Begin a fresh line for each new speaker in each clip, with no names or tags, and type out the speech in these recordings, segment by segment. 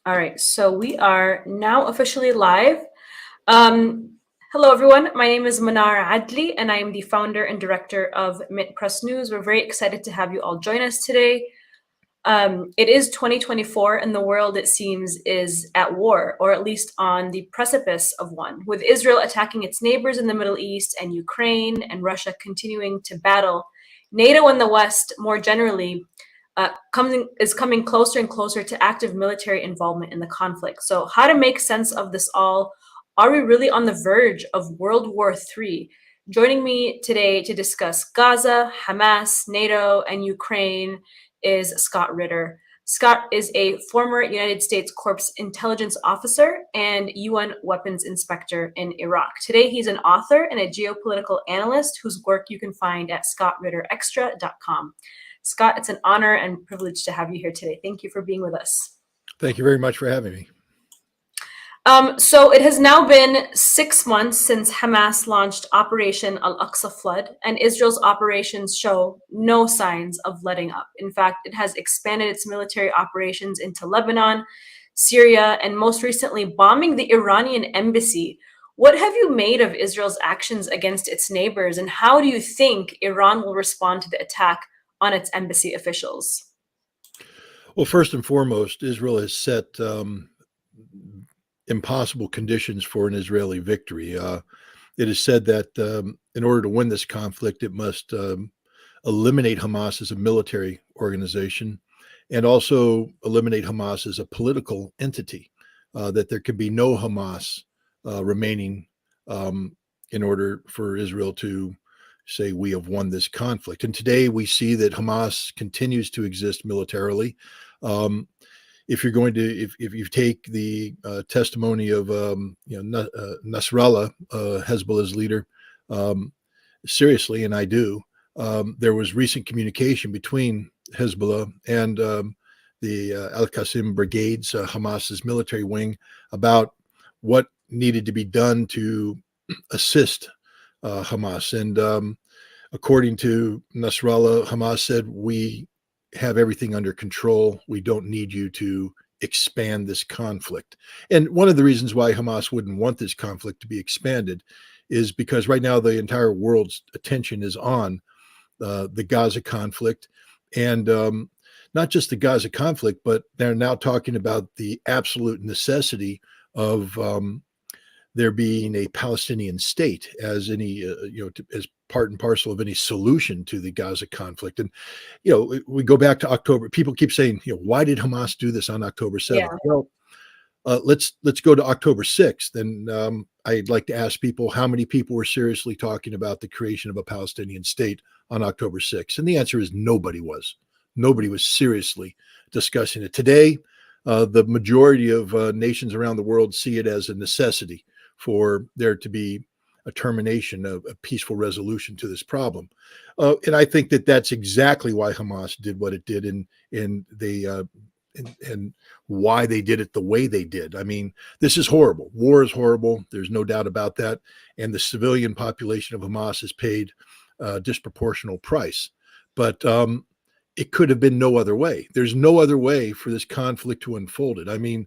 All right, so we are now officially live. Um, Hello, everyone. My name is Manar Adli, and I am the founder and director of Mint Press News. We're very excited to have you all join us today. It is 2024, and the world, it seems, is at war, or at least on the precipice of one, with Israel attacking its neighbors in the Middle East and Ukraine and Russia continuing to battle. NATO and the West, more generally, is coming closer and closer to active military involvement in the conflict. So, how to make sense of this all? Are we really on the verge of World War III? Joining me today to discuss Gaza, Hamas, NATO, and Ukraine is Scott Ritter. Scott is a former United States Corps intelligence officer and UN weapons inspector in Iraq. Today, he's an author and a geopolitical analyst whose work you can find at scottritterextra.com. Scott, it's an honor and privilege to have you here today. Thank you for being with us.
Thank you very much for having me.
So it has now been 6 months since Hamas launched Operation Al-Aqsa Flood, and Israel's operations show no signs of letting up. In fact, it has expanded its military operations into Lebanon, Syria, and most recently bombing the Iranian embassy. What have you made of Israel's actions against its neighbors, and how do you think Iran will respond to the attack on its embassy officials?
Well, first and foremost, Israel has set impossible conditions for an Israeli victory. It is said that in order to win this conflict, it must eliminate Hamas as a military organization and also eliminate Hamas as a political entity, that there can be no Hamas remaining in order for Israel to say we have won this conflict. And today we see that Hamas continues to exist militarily. If you're going to, if you take the testimony of Nasrallah, Hezbollah's leader, seriously, and I do, there was recent communication between Hezbollah and the Al-Qassam brigades, Hamas's military wing, about what needed to be done to assist Hamas. And according to Nasrallah, Hamas said, we have everything under control. We don't need you to expand this conflict. And one of the reasons why Hamas wouldn't want this conflict to be expanded is because right now the entire world's attention is on the Gaza conflict. And not just the Gaza conflict, but they're now talking about the absolute necessity of there being a Palestinian state as any, as part and parcel of any solution to the Gaza conflict. And, we go back to October. People keep saying, why did Hamas do this on October 7th?
Yeah.
Well, let's go to October 6th. And I'd like to ask people how many people were seriously talking about the creation of a Palestinian state on October 6th. And the answer is nobody was. Nobody was seriously discussing it. Today, the majority of nations around the world see it as a necessity for there to be a termination of a peaceful resolution to this problem. And I think that that's exactly why Hamas did what it did, and why they did it the way they did. I mean, this is horrible. War is horrible. There's no doubt about that. And the civilian population of Hamas has paid a disproportionate price. But it could have been no other way. There's no other way for this conflict to unfold. I mean,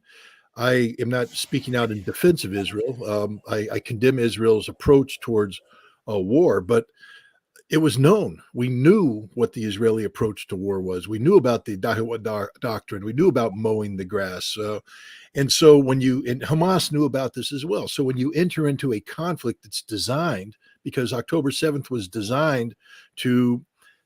I am not speaking out in defense of Israel. I condemn Israel's approach towards war, but it was known. We knew what the Israeli approach to war was. We knew about the Dahiwa doctrine. We knew about mowing the grass. And so and Hamas knew about this as well. So when you enter into a conflict that's designed, because October 7th was designed to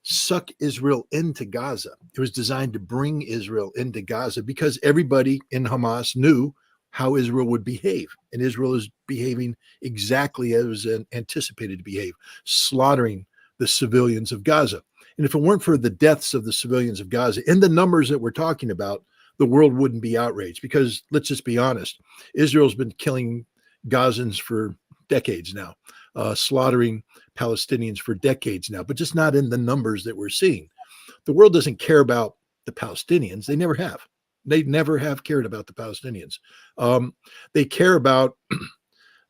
suck Israel into Gaza. It was designed to bring Israel into Gaza because everybody in Hamas knew how Israel would behave. And Israel is behaving exactly as it was anticipated to behave, slaughtering the civilians of Gaza. And if it weren't for the deaths of the civilians of Gaza and the numbers that we're talking about, the world wouldn't be outraged because let's just be honest, Israel's been killing Gazans for decades now, slaughtering Palestinians for decades now, but just not in the numbers that we're seeing. The world doesn't care about the Palestinians. They never have. They never have cared about the Palestinians. They care about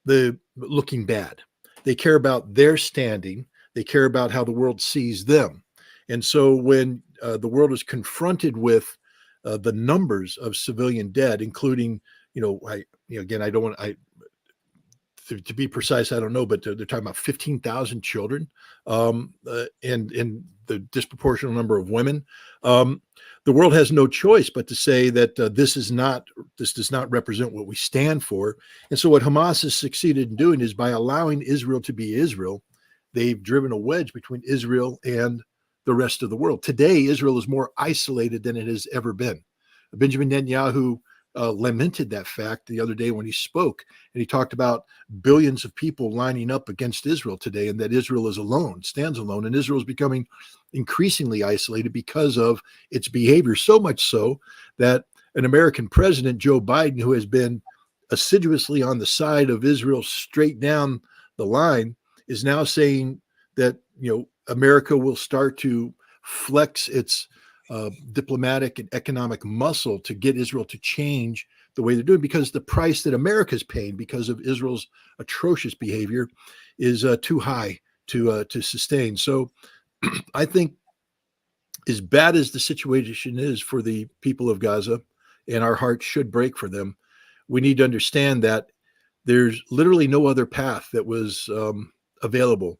the looking bad. They care about their standing. They care about how the world sees them. And so when the world is confronted with the numbers of civilian dead, including, again, I don't want to be precise, I don't know, but they're talking about 15,000 children, and the disproportionate number of women. The world has no choice but to say that this does not represent what we stand for. And so what Hamas has succeeded in doing is, by allowing Israel to be Israel, they've driven a wedge between Israel and the rest of the world. Today, Israel is more isolated than it has ever been. Benjamin Netanyahu lamented that fact the other day when he spoke, and he talked about billions of people lining up against Israel today, and that Israel is alone, stands alone, and Israel is becoming increasingly isolated because of its behavior, so much so that an American president, Joe Biden, who has been assiduously on the side of Israel straight down the line, is now saying that America will start to flex its diplomatic and economic muscle to get Israel to change the way they're doing, because the price that America's paying because of Israel's atrocious behavior is too high to sustain. So I think, as bad as the situation is for the people of Gaza, and our hearts should break for them, we need to understand that there's literally no other path that was available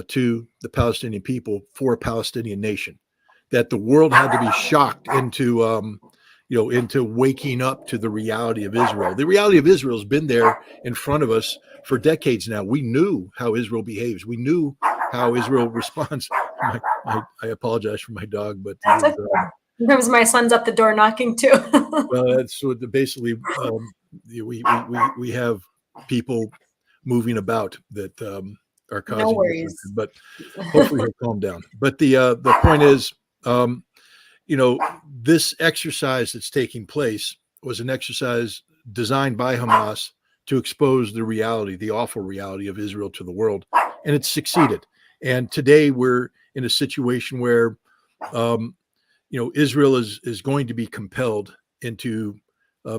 to the Palestinian people for a Palestinian nation. That the world had to be shocked into waking up to the reality of Israel. The reality of Israel has been there in front of us for decades now. We knew how Israel behaves. We knew how Israel responds. I apologize for my dog, but
sometimes my son's at the door knocking too.
Well, that's what basically we have people moving about that are causing.
No worries.
But hopefully he'll calm down. But the point is, this exercise that's taking place was an exercise designed by Hamas to expose the reality, the awful reality of Israel to the world, and it's succeeded. And today we're in a situation where, Israel is going to be compelled into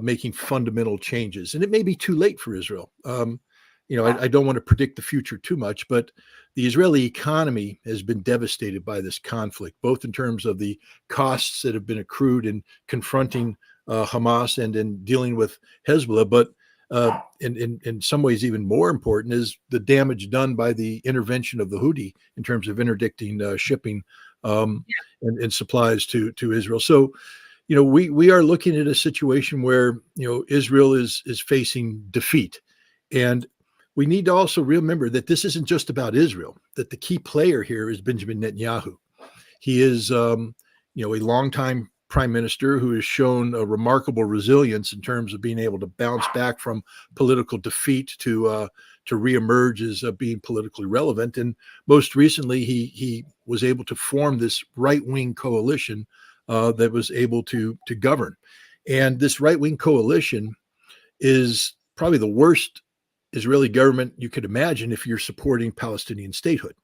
making fundamental changes, and it may be too late for Israel. I don't want to predict the future too much, but the Israeli economy has been devastated by this conflict, both in terms of the costs that have been accrued in confronting Hamas and in dealing with Hezbollah, but in some ways even more important is the damage done by the intervention of the Houthis in terms of interdicting shipping and supplies to Israel. So, we are looking at a situation where Israel is facing defeat, and we need to also remember that this isn't just about Israel, that the key player here is Benjamin Netanyahu. He is, a longtime prime minister who has shown a remarkable resilience in terms of being able to bounce back from political defeat to reemerge as being politically relevant. And most recently, he was able to form this right-wing coalition that was able to govern. And this right-wing coalition is probably the worst Israeli government you could imagine if you're supporting Palestinian statehood,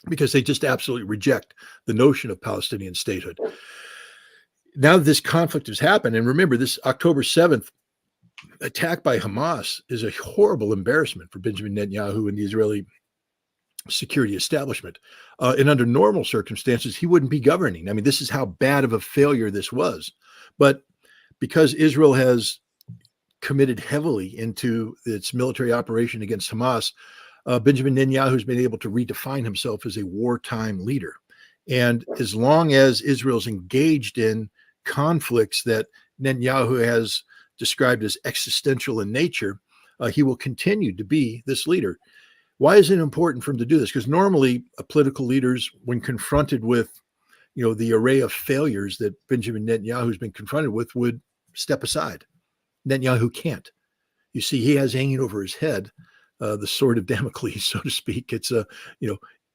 because they just absolutely reject the notion of Palestinian statehood. Now that this conflict has happened, and remember, this October 7th attack by Hamas is a horrible embarrassment for Benjamin Netanyahu and the Israeli security establishment. And under normal circumstances, he wouldn't be governing. I mean, this is how bad of a failure this was. But because Israel has committed heavily into its military operation against Hamas, Benjamin Netanyahu has been able to redefine himself as a wartime leader. And as long as Israel's engaged in conflicts that Netanyahu has described as existential in nature, he will continue to be this leader. Why is it important for him to do this? Because normally political leaders, when confronted with, the array of failures that Benjamin Netanyahu has been confronted with, would step aside. Netanyahu can't. You see, he has hanging over his head the sword of Damocles, so to speak. It's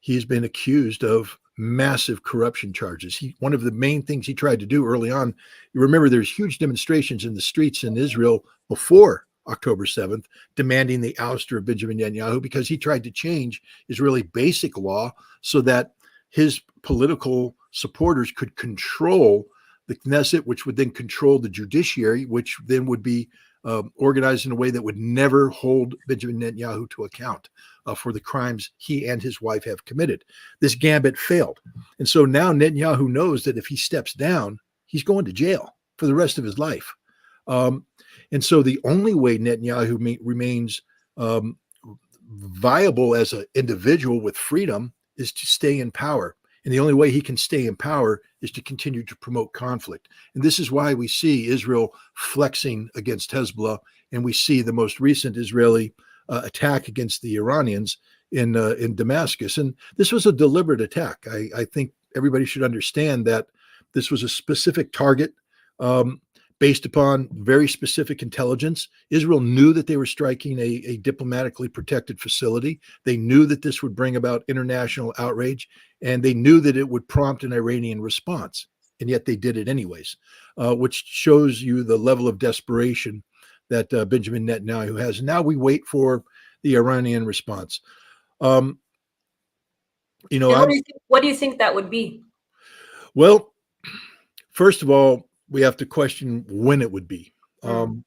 he's been accused of massive corruption charges. One of the main things he tried to do early on, you remember there's huge demonstrations in the streets in Israel before October 7th, demanding the ouster of Benjamin Netanyahu, because he tried to change Israeli basic law so that his political supporters could control the Knesset, which would then control the judiciary, which then would be organized in a way that would never hold Benjamin Netanyahu to account for the crimes he and his wife have committed. This gambit failed. And so now Netanyahu knows that if he steps down, he's going to jail for the rest of his life. And so the only way Netanyahu remains viable as an individual with freedom is to stay in power. And the only way he can stay in power is to continue to promote conflict. And this is why we see Israel flexing against Hezbollah, and we see the most recent Israeli attack against the Iranians in Damascus. And this was a deliberate attack. I think everybody should understand that this was a specific target based upon very specific intelligence. Israel knew that they were striking a diplomatically protected facility. They knew that this would bring about international outrage, and they knew that it would prompt an Iranian response. And yet they did it anyways, which shows you the level of desperation that Benjamin Netanyahu has. And now we wait for the Iranian response.
And what do you think that would be?
Well, first of all, we have to question when it would be. I'm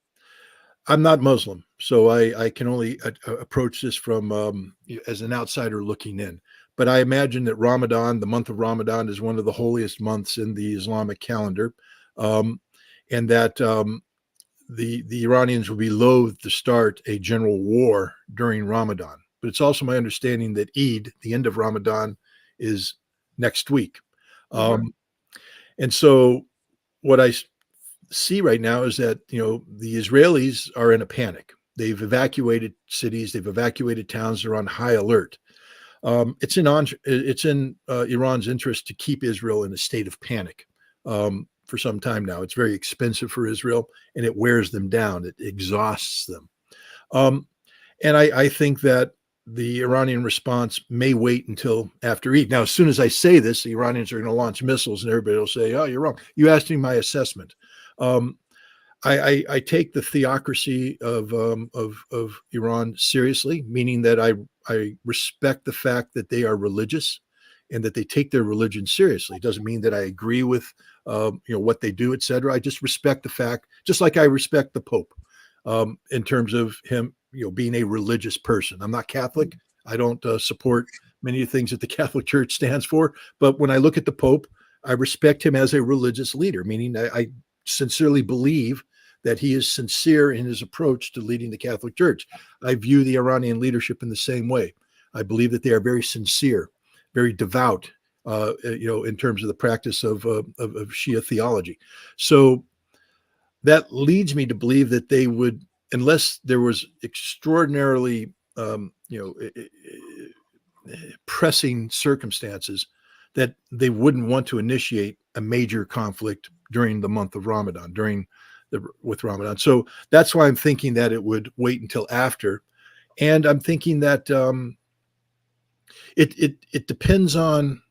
not Muslim, so I can only approach this from as an outsider looking in. But I imagine that Ramadan, the month of Ramadan, is one of the holiest months in the Islamic calendar, and that the Iranians will be loath to start a general war during Ramadan. But it's also my understanding that Eid, the end of Ramadan, is next week. And so what I see right now is that, the Israelis are in a panic. They've evacuated cities, they've evacuated towns, they're on high alert. It's in Iran's interest to keep Israel in a state of panic for some time now. It's very expensive for Israel, and it wears them down. It exhausts them. And I think that the Iranian response may wait until after Eid. Now, as soon as I say this, the Iranians are going to launch missiles, and everybody will say, "Oh, you're wrong. You asked me my assessment." I take the theocracy of Iran seriously, meaning that I respect the fact that they are religious and that they take their religion seriously. It doesn't mean that I agree with what they do, etc. I just respect the fact, just like I respect the Pope in terms of him being a religious person. I'm not Catholic. I don't support many of the things that the Catholic Church stands for. But when I look at the Pope, I respect him as a religious leader, meaning I sincerely believe that he is sincere in his approach to leading the Catholic Church. I view the Iranian leadership in the same way. I believe that they are very sincere, very devout, in terms of the practice of Shia theology. So that leads me to believe that they would, unless there was extraordinarily, pressing circumstances, that they wouldn't want to initiate a major conflict during the month of Ramadan, with Ramadan. So that's why I'm thinking that it would wait until after. And I'm thinking that it depends on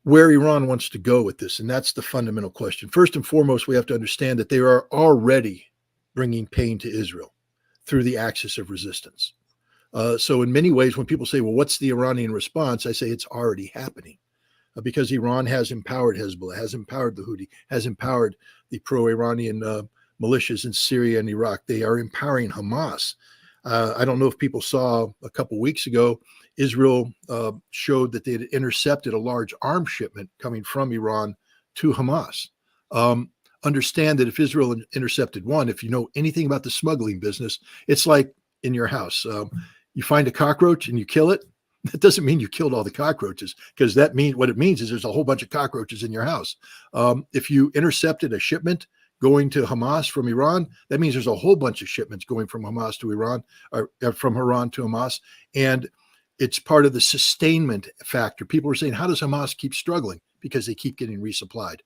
where Iran wants to go with this. And that's the fundamental question. First and foremost, we have to understand that they are already bringing pain to Israel through the axis of resistance. So in many ways, when people say, well, what's the Iranian response? I say it's already happening because Iran has empowered Hezbollah, has empowered the Houthis, has empowered the pro-Iranian militias in Syria and Iraq. They are empowering Hamas. I don't know if people saw a couple weeks ago, Israel showed that they had intercepted a large arms shipment coming from Iran to Hamas. Understand that if Israel intercepted one, if you know anything about the smuggling business, it's like in your house. You find a cockroach and you kill it. That doesn't mean you killed all the cockroaches, because what it means is there's a whole bunch of cockroaches in your house. If you intercepted a shipment going to Hamas from Iran, that means there's a whole bunch of shipments going from Hamas to Iran, or from Iran to Hamas. And it's part of the sustainment factor. People are saying, how does Hamas keep struggling? Because they keep getting resupplied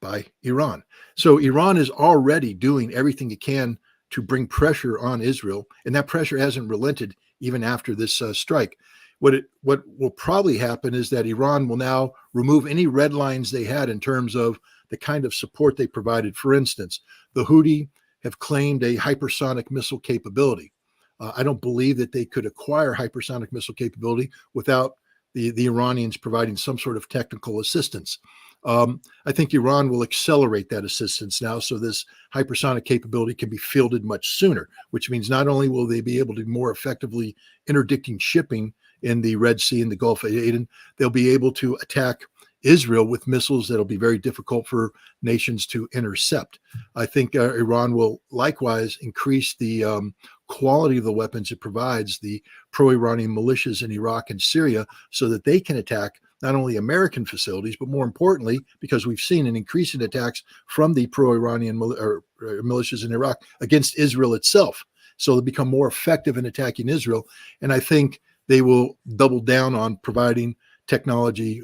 by Iran. So Iran is already doing everything it can to bring pressure on Israel, and that pressure hasn't relented even after this strike. What will probably happen is that Iran will now remove any red lines they had in terms of the kind of support they provided. For instance, the Houthis have claimed a hypersonic missile capability. I don't believe that they could acquire hypersonic missile capability without the Iranians providing some sort of technical assistance. I think Iran will accelerate that assistance now, so this hypersonic capability can be fielded much sooner, which means not only will they be able to more effectively interdicting shipping in the Red Sea and the Gulf of Aden, they'll be able to attack Israel with missiles that'll be very difficult for nations to intercept. I think Iran will likewise increase the quality of the weapons it provides the pro-Iranian militias in Iraq and Syria so that they can attack not only American facilities, but more importantly, because we've seen an increase in attacks from the pro-Iranian militias in Iraq against Israel itself. So they'll become more effective in attacking Israel. And I think they will double down on providing technology,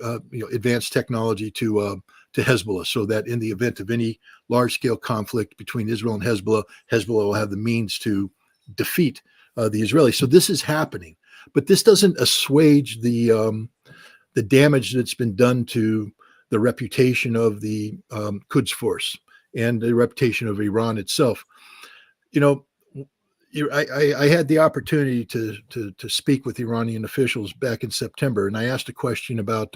advanced technology to Hezbollah, so that in the event of any large-scale conflict between Israel and Hezbollah, Hezbollah will have the means to defeat the Israelis. So this is happening, but this doesn't assuage the damage that's been done to the reputation of the Quds Force and the reputation of Iran itself. I had the opportunity to speak with Iranian officials back in September, and I asked a question about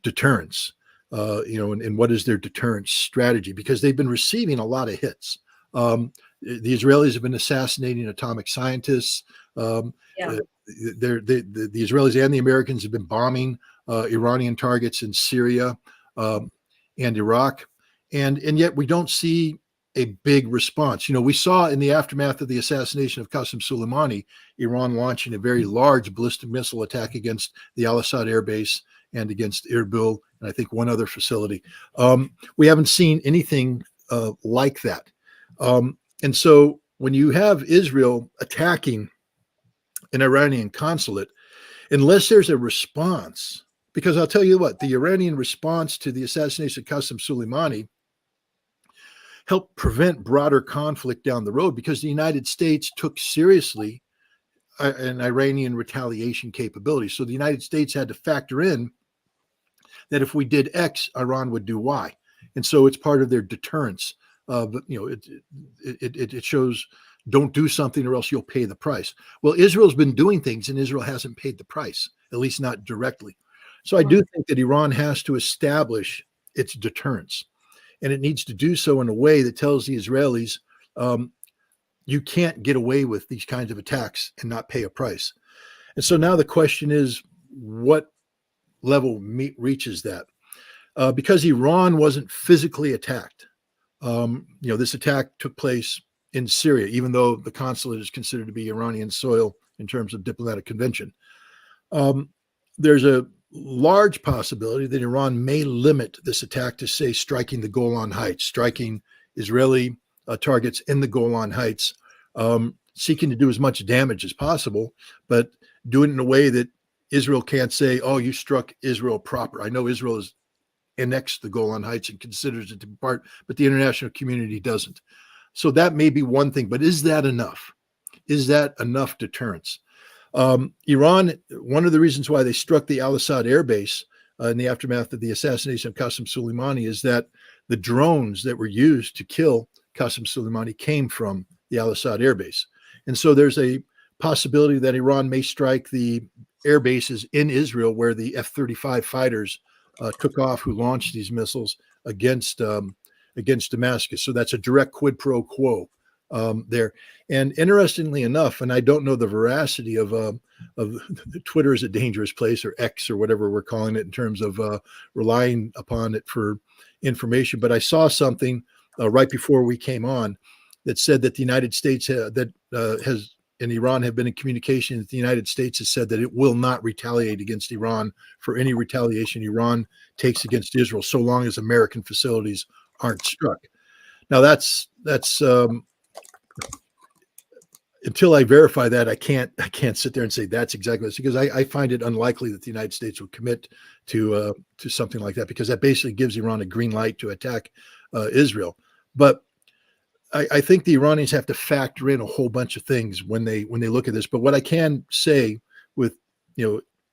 deterrence, and what is their deterrence strategy, because they've been receiving a lot of hits. The Israelis have been assassinating atomic scientists. The Israelis and the Americans have been bombing Iranian targets in Syria and Iraq, and yet we don't see a big response. We saw in the aftermath of the assassination of Qasem Soleimani, Iran launching a very large ballistic missile attack against the Al-Assad air base and against Erbil, and I think one other facility. We haven't seen anything like that. And so when you have Israel attacking an Iranian consulate, unless there's a response, because I'll tell you what, the Iranian response to the assassination of Qasem Soleimani helped prevent broader conflict down the road, because the United States took seriously an Iranian retaliation capability. So the United States had to factor in that if we did X, Iran would do Y. And so it's part of their deterrence. It shows, don't do something or else you'll pay the price. Well, Israel's been doing things and Israel hasn't paid the price, at least not directly. So I do think that Iran has to establish its deterrence, and it needs to do so in a way that tells the Israelis, you can't get away with these kinds of attacks and not pay a price. And so now the question is, what level reaches that? Because Iran wasn't physically attacked. This attack took place in Syria, even though the consulate is considered to be Iranian soil in terms of diplomatic convention. There's a large possibility that Iran may limit this attack to, say, striking the Golan Heights, striking Israeli targets in the Golan Heights, seeking to do as much damage as possible, but do it in a way that Israel can't say, oh, you struck Israel proper. I know Israel has annexed the Golan Heights and considers it to be part, but the international community doesn't. So that may be one thing, but is that enough? Is that enough deterrence? Iran, one of the reasons why they struck the Al-Assad air base in the aftermath of the assassination of Qasem Soleimani is that the drones that were used to kill Qasem Soleimani came from the Al-Assad air base. And so there's a possibility that Iran may strike the air bases in Israel where the F-35 fighters took off, who launched these missiles against Damascus. So that's a direct quid pro quo there. And interestingly enough, and I don't know the veracity of Twitter is a dangerous place, or X, or whatever we're calling it, in terms of relying upon it for information, but I saw something right before we came on that said that the United States has and Iran have been in communication that the United States has said that it will not retaliate against Iran for any retaliation Iran takes against Israel, so long as American facilities aren't struck. Now that's until I verify that, I can't sit there and say that's exactly this, because I find it unlikely that the United States will commit to something like that, because that basically gives Iran a green light to attack Israel. But I think the Iranians have to factor in a whole bunch of things when they look at this. But what I can say with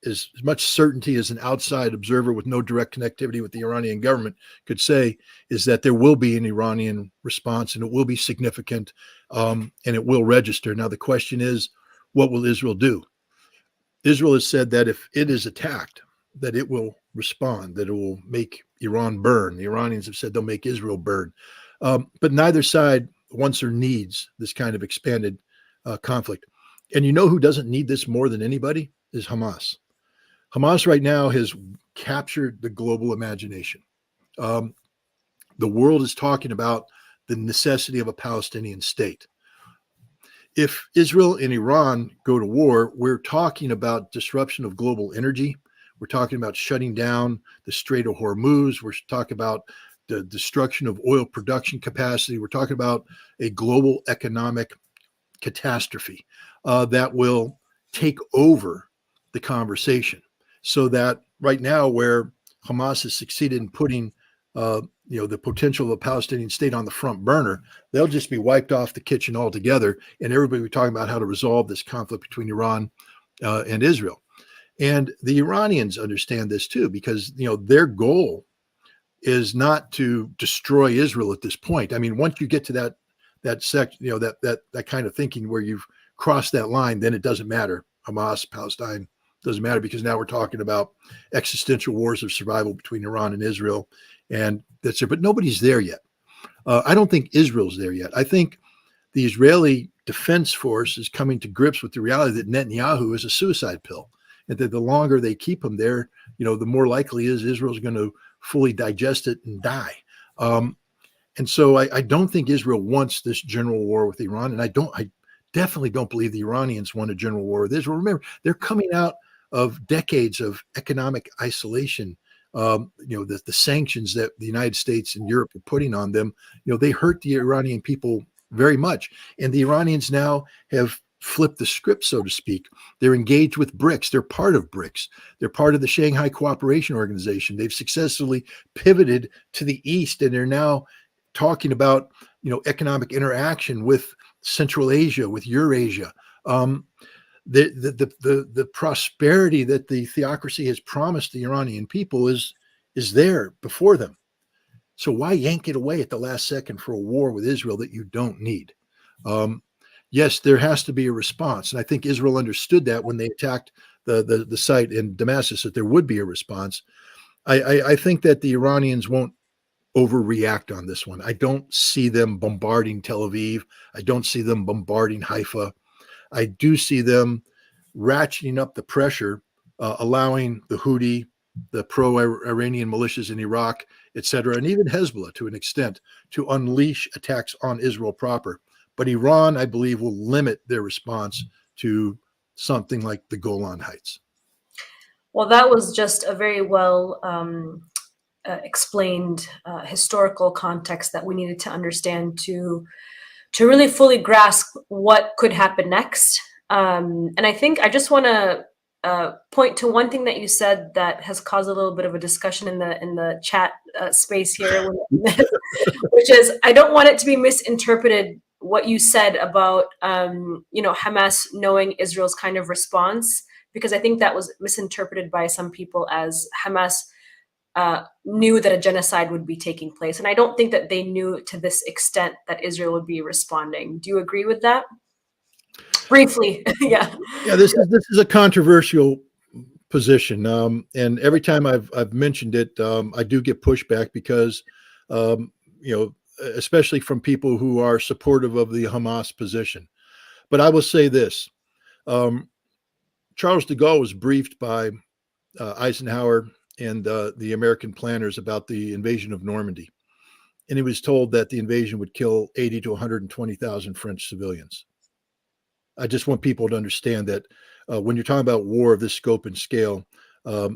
as much certainty as an outside observer with no direct connectivity with the Iranian government could say is that there will be an Iranian response, and it will be significant, and it will register. Now, the question is, what will Israel do? Israel has said that if it is attacked, that it will respond, that it will make Iran burn. The Iranians have said they'll make Israel burn. But neither side wants or needs this kind of expanded conflict. And you know who doesn't need this more than anybody is Hamas. Hamas right now has captured the global imagination. The world is talking about the necessity of a Palestinian state. If Israel and Iran go to war, we're talking about disruption of global energy. We're talking about shutting down the Strait of Hormuz. We're talking about the destruction of oil production capacity. We're talking about a global economic catastrophe that will take over the conversation. So that right now, where Hamas has succeeded in putting the potential of a Palestinian state on the front burner, they'll just be wiped off the kitchen altogether, and everybody will be talking about how to resolve this conflict between Iran and Israel. And the Iranians understand this too, because their goal is not to destroy Israel at this point. I mean, once you get to that kind of thinking where you've crossed that line, then it doesn't matter. Hamas, Palestine, doesn't matter, because now we're talking about existential wars of survival between Iran and Israel, and that's it. But nobody's there yet. I don't think Israel's there yet. I think the Israeli Defense Force is coming to grips with the reality that Netanyahu is a suicide pill, and that the longer they keep him there, the more likely is Israel's going to fully digest it and die. And so I don't think Israel wants this general war with Iran, and I definitely don't believe the Iranians want a general war with Israel. Remember, they're coming out of decades of economic isolation. The sanctions that the United States and Europe are putting on them, they hurt the Iranian people very much. And the Iranians now have flipped the script, so to speak. They're engaged with BRICS. They're part of BRICS. They're part of the Shanghai Cooperation Organization. They've successfully pivoted to the East, and they're now talking about, economic interaction with Central Asia, with Eurasia. The prosperity that the theocracy has promised the Iranian people is there before them. So why yank it away at the last second for a war with Israel that you don't need? Yes, there has to be a response, and I think Israel understood that when they attacked the site in Damascus, that there would be a response. I think that the Iranians won't overreact on this one. I don't see them bombarding Tel Aviv. I don't see them bombarding Haifa. I do see them ratcheting up the pressure, allowing the Houthi, the pro-Iranian militias in Iraq, etc., and even Hezbollah to an extent, to unleash attacks on Israel proper. But Iran, I believe, will limit their response to something like the Golan Heights.
Well, that was just a very well explained historical context that we needed to understand to really fully grasp what could happen next. And I think I just want to point to one thing that you said that has caused a little bit of a discussion in the chat space here, which is, I don't want it to be misinterpreted what you said about Hamas knowing Israel's kind of response, because I think that was misinterpreted by some people as Hamas knew that a genocide would be taking place. And I don't think that they knew to this extent that Israel would be responding. Do you agree with that? Briefly, yeah.
Yeah, this is a controversial position, and every time I've mentioned it, I do get pushback because, especially from people who are supportive of the Hamas position. But I will say this: Charles de Gaulle was briefed by Eisenhower and the American planners about the invasion of Normandy, and he was told that the invasion would kill 80 to 120,000 French civilians. I just want people to understand that when you're talking about war of this scope and scale,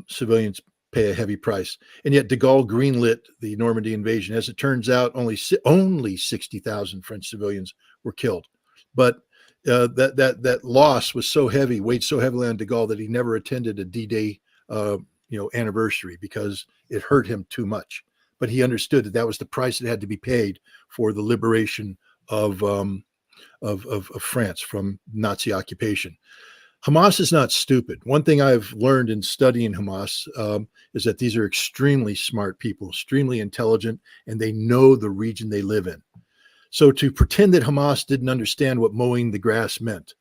civilians pay a heavy price. And yet de Gaulle greenlit the Normandy invasion. As it turns out, only 60,000 French civilians were killed. But that loss was so heavy, weighed so heavily on de Gaulle, that he never attended a D-Day anniversary because it hurt him too much. But he understood that was the price that had to be paid for the liberation of France from Nazi occupation. Hamas is not stupid. One thing I've learned in studying Hamas is that these are extremely smart people, extremely intelligent, and they know the region they live in. So to pretend that Hamas didn't understand what mowing the grass meant,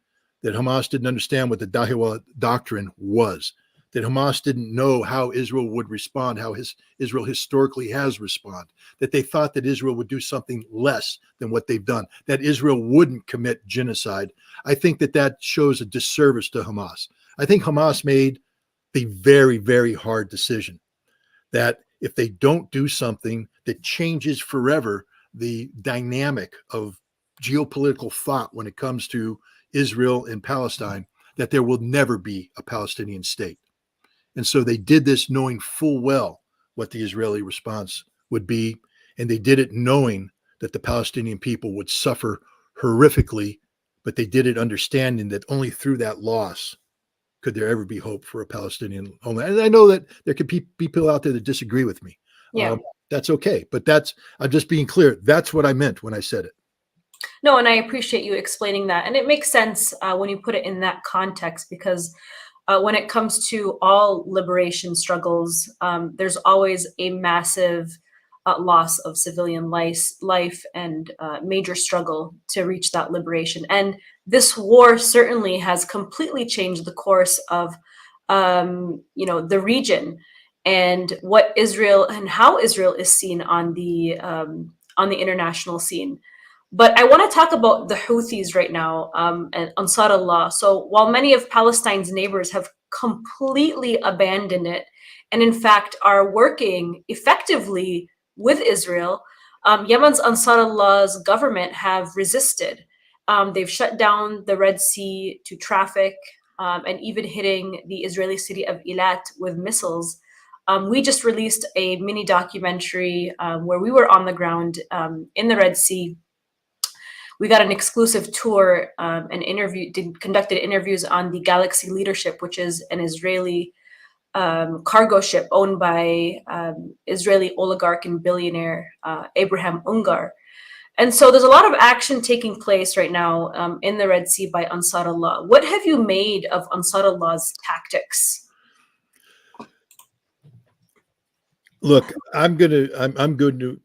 that Hamas didn't understand what the Dahiwa doctrine was, that Hamas didn't know how Israel would respond, how Israel historically has responded, that they thought that Israel would do something less than what they've done, that Israel wouldn't commit genocide. I think that shows a disservice to Hamas. I think Hamas made the very, very hard decision that if they don't do something that changes forever the dynamic of geopolitical thought when it comes to Israel and Palestine, that there will never be a Palestinian state. And so they did this knowing full well what the Israeli response would be. And they did it knowing that the Palestinian people would suffer horrifically, but they did it understanding that only through that loss could there ever be hope for a Palestinian homeland. And I know that there could be people out there that disagree with me.
Yeah.
That's okay. But I'm just being clear. That's what I meant when I said it.
No, and I appreciate you explaining that. And it makes sense when you put it in that context, because when it comes to all liberation struggles, there's always a massive loss of civilian life and major struggle to reach that liberation. And this war certainly has completely changed the course of, the region and what Israel and how Israel is seen on the international scene. But I want to talk about the Houthis right now, and Ansar Allah. So while many of Palestine's neighbors have completely abandoned it, and in fact are working effectively with Israel, Yemen's Ansar Allah's government have resisted. They've shut down the Red Sea to traffic, and even hitting the Israeli city of Eilat with missiles. We just released a mini documentary where we were on the ground in the Red Sea. We got an exclusive tour and conducted interviews on the Galaxy Leadership, which is an Israeli cargo ship owned by Israeli oligarch and billionaire Abraham Ungar. And so there's a lot of action taking place right now in the Red Sea by Ansar Allah. What have you made of Ansar Allah's tactics?
Look, I'm good to,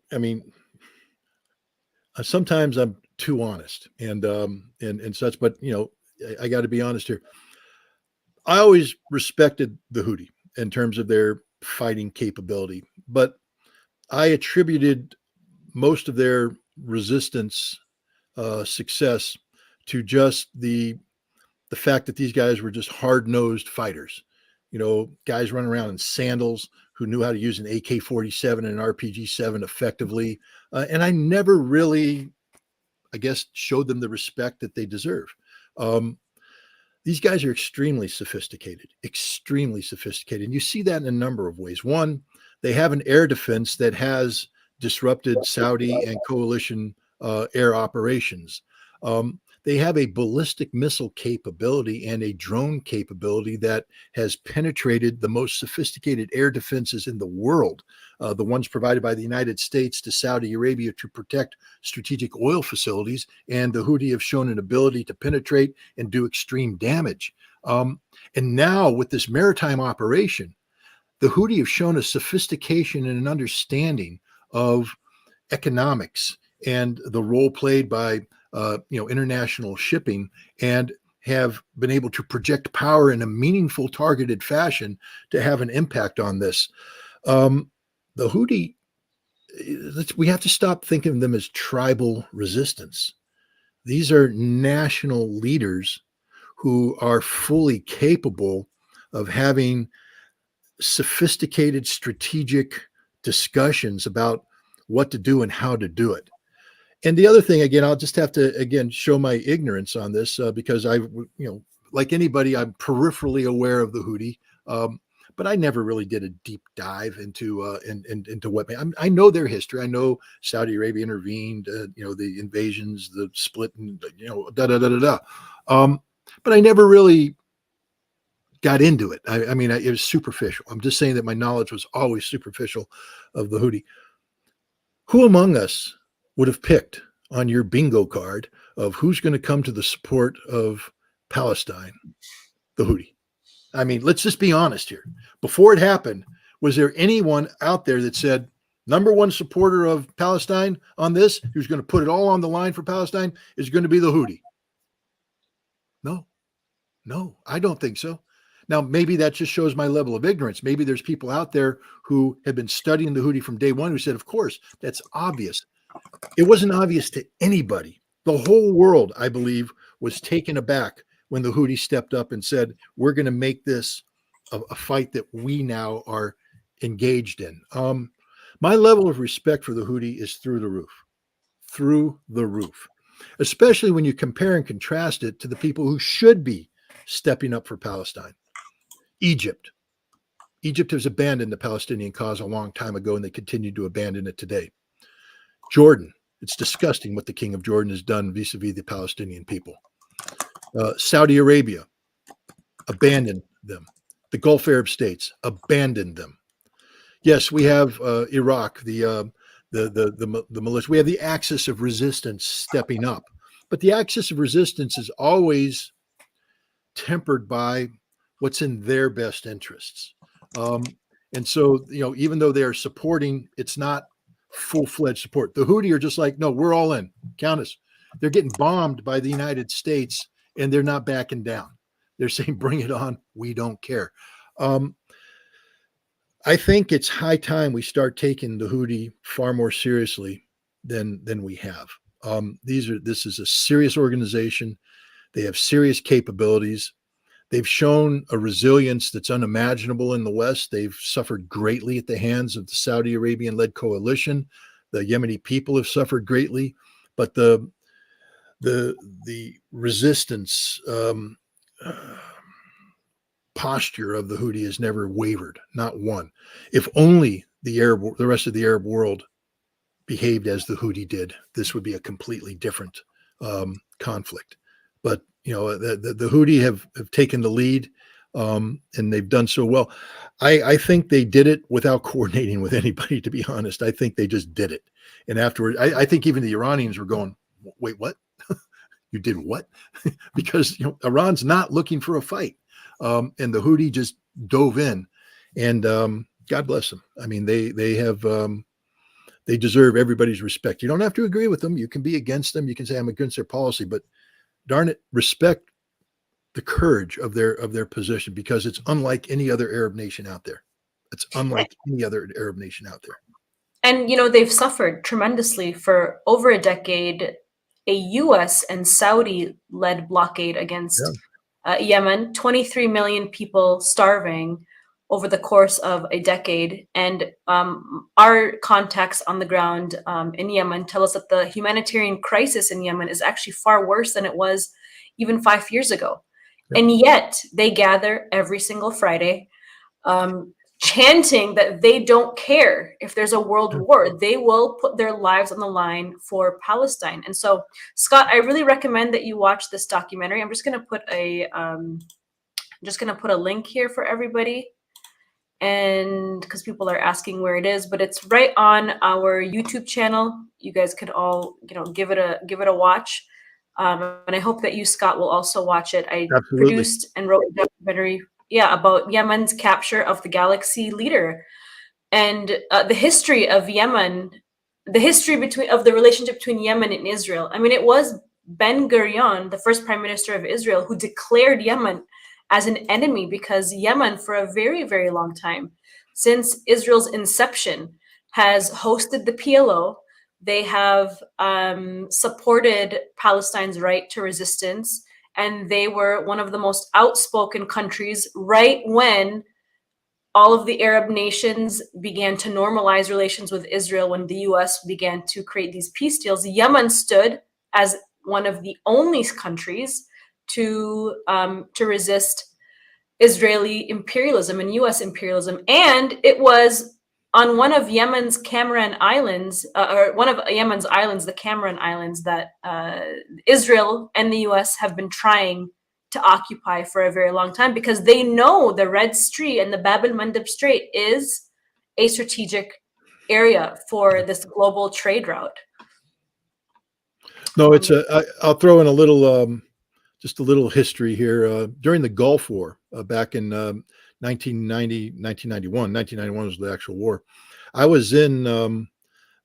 sometimes I'm too honest and such, but I got to be honest here. I always respected the Houthi in terms of their fighting capability, but I attributed most of their resistance success to just the fact that these guys were just hard-nosed fighters, guys running around in sandals who knew how to use an AK-47 and an RPG-7 effectively. And I never really, I guess, showed them the respect that they deserve. These guys are extremely sophisticated. And you see that in a number of ways. One, they have an air defense that has disrupted Saudi and coalition air operations. They have a ballistic missile capability and a drone capability that has penetrated the most sophisticated air defenses in the world, the ones provided by the United States to Saudi Arabia to protect strategic oil facilities. And the Houthi have shown an ability to penetrate and do extreme damage. And now with this maritime operation, the Houthi have shown a sophistication and an understanding of economics and the role played by international shipping, and have been able to project power in a meaningful, targeted fashion to have an impact on this. The Houthi, we have to stop thinking of them as tribal resistance. These are national leaders who are fully capable of having sophisticated strategic discussions about what to do and how to do it. And the other thing, again, I'll just have to, show my ignorance on this because like anybody, I'm peripherally aware of the Houthi, but I never really did a deep dive into what I know their history. I know Saudi Arabia intervened, the invasions, the split, and but I never really got into it. It was superficial. I'm just saying that my knowledge was always superficial of the Houthi. Who among us would have picked on your bingo card of who's going to come to the support of Palestine? The Houthi. Let's just be honest here. Before it happened, was there anyone out there that said, number one supporter of Palestine on this, who's going to put it all on the line for Palestine, is going to be the Houthi? No, I don't think so. Now, maybe that just shows my level of ignorance. Maybe there's people out there who have been studying the Houthi from day one who said, of course, that's obvious. It wasn't obvious to anybody. The whole world, I believe, was taken aback when the Houthi stepped up and said, we're going to make this a fight that we now are engaged in. My level of respect for the Houthi is through the roof, especially when you compare and contrast it to the people who should be stepping up for Palestine. Egypt. Egypt has abandoned the Palestinian cause a long time ago, and they continue to abandon it today. Jordan. It's disgusting what the king of Jordan has done vis-a-vis the Palestinian people. Saudi Arabia abandoned them. The Gulf Arab states abandoned them. Yes, we have Iraq, the militia. We have the axis of resistance stepping up, but the axis of resistance is always tempered by what's in their best interests. And so, even though they are supporting, it's not full-fledged support. The Houthi are just like, no, we're all in. Count us. They're getting bombed by the United States, and they're not backing down. They're saying, bring it on. We don't care. I think it's high time we start taking the Houthi far more seriously than we have. This is a serious organization. They have serious capabilities. They've shown a resilience that's unimaginable in the West. They've suffered greatly at the hands of the Saudi Arabian-led coalition. The Yemeni people have suffered greatly, but the resistance posture of the Houthi has never wavered, not one. If only the rest of the Arab world behaved as the Houthi did, this would be a completely different conflict. But the Houthi have taken the lead, and they've done so well. I think they did it without coordinating with anybody, to be honest. I think they just did it. And afterward, I think even the Iranians were going, wait, what? You did what? Because Iran's not looking for a fight. And the Houthi just dove in, and God bless them. I mean, they deserve everybody's respect. You don't have to agree with them. You can be against them. You can say I'm against their policy, but darn it, respect the courage of their position, because it's unlike any other Arab nation out there. It's unlike any other Arab nation out there.
And they've suffered tremendously for over a decade. A U.S. and Saudi-led blockade against Yemen, 23 million people starving over the course of a decade. And our contacts on the ground in Yemen tell us that the humanitarian crisis in Yemen is actually far worse than it was even 5 years ago. Yep. And yet they gather every single Friday, chanting that they don't care if there's a world war. They will put their lives on the line for Palestine. And so, Scott, I really recommend that you watch this documentary. I'm just going to put a link here for everybody, and because people are asking where it is, but it's right on our YouTube channel. You guys could all give it a watch, and I hope that you, Scott, will also watch it. I produced and wrote a documentary about Yemen's capture of the Galaxy leader, and the history of Yemen, the history of the relationship between Yemen and Israel. I mean, it was Ben Gurion, the first prime minister of Israel, who declared Yemen as an enemy, because Yemen, for a very, very long time, since Israel's inception, has hosted the PLO. They have supported Palestine's right to resistance. And they were one of the most outspoken countries right when all of the Arab nations began to normalize relations with Israel, when the US began to create these peace deals. Yemen stood as one of the only countries to resist Israeli imperialism and US imperialism. And it was on one of Yemen's Cameron Islands, or one of Yemen's islands, the Cameron Islands, that Israel and the US have been trying to occupy for a very long time, because they know the Red Sea and the Bab el-Mandeb Strait is a strategic area for this global trade route.
No, I'll throw in a little, just a little history here. During the Gulf War, back in 1991 was the actual war. I was in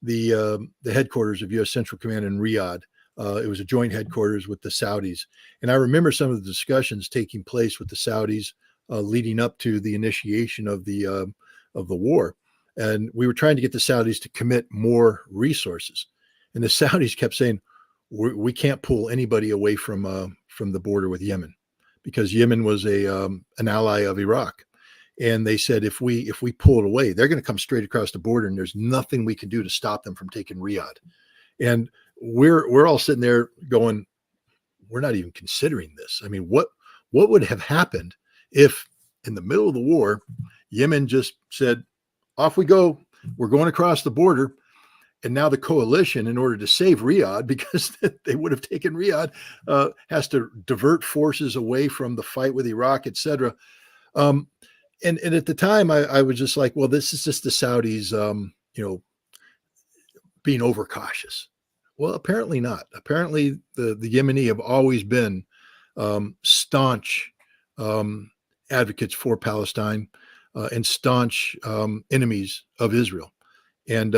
the headquarters of U.S. Central Command in Riyadh. It was a joint headquarters with the Saudis, and I remember some of the discussions taking place with the Saudis leading up to the initiation of the war. And we were trying to get the Saudis to commit more resources, and the Saudis kept saying, "We can't pull anybody away from the border with Yemen," because Yemen was an ally of Iraq. And they said, if we pull it away, they're going to come straight across the border, and there's nothing we can do to stop them from taking Riyadh. And we're all sitting there going, we're not even considering this. I mean, what would have happened if in the middle of the war, Yemen just said, off we go, we're going across the border. And now the coalition, in order to save Riyadh, because they would have taken Riyadh, has to divert forces away from the fight with Iraq, et cetera. And at the time, I was just like, well, this is just the Saudis, being overcautious. Well, apparently not. Apparently, the Yemeni have always been staunch advocates for Palestine and staunch enemies of Israel. And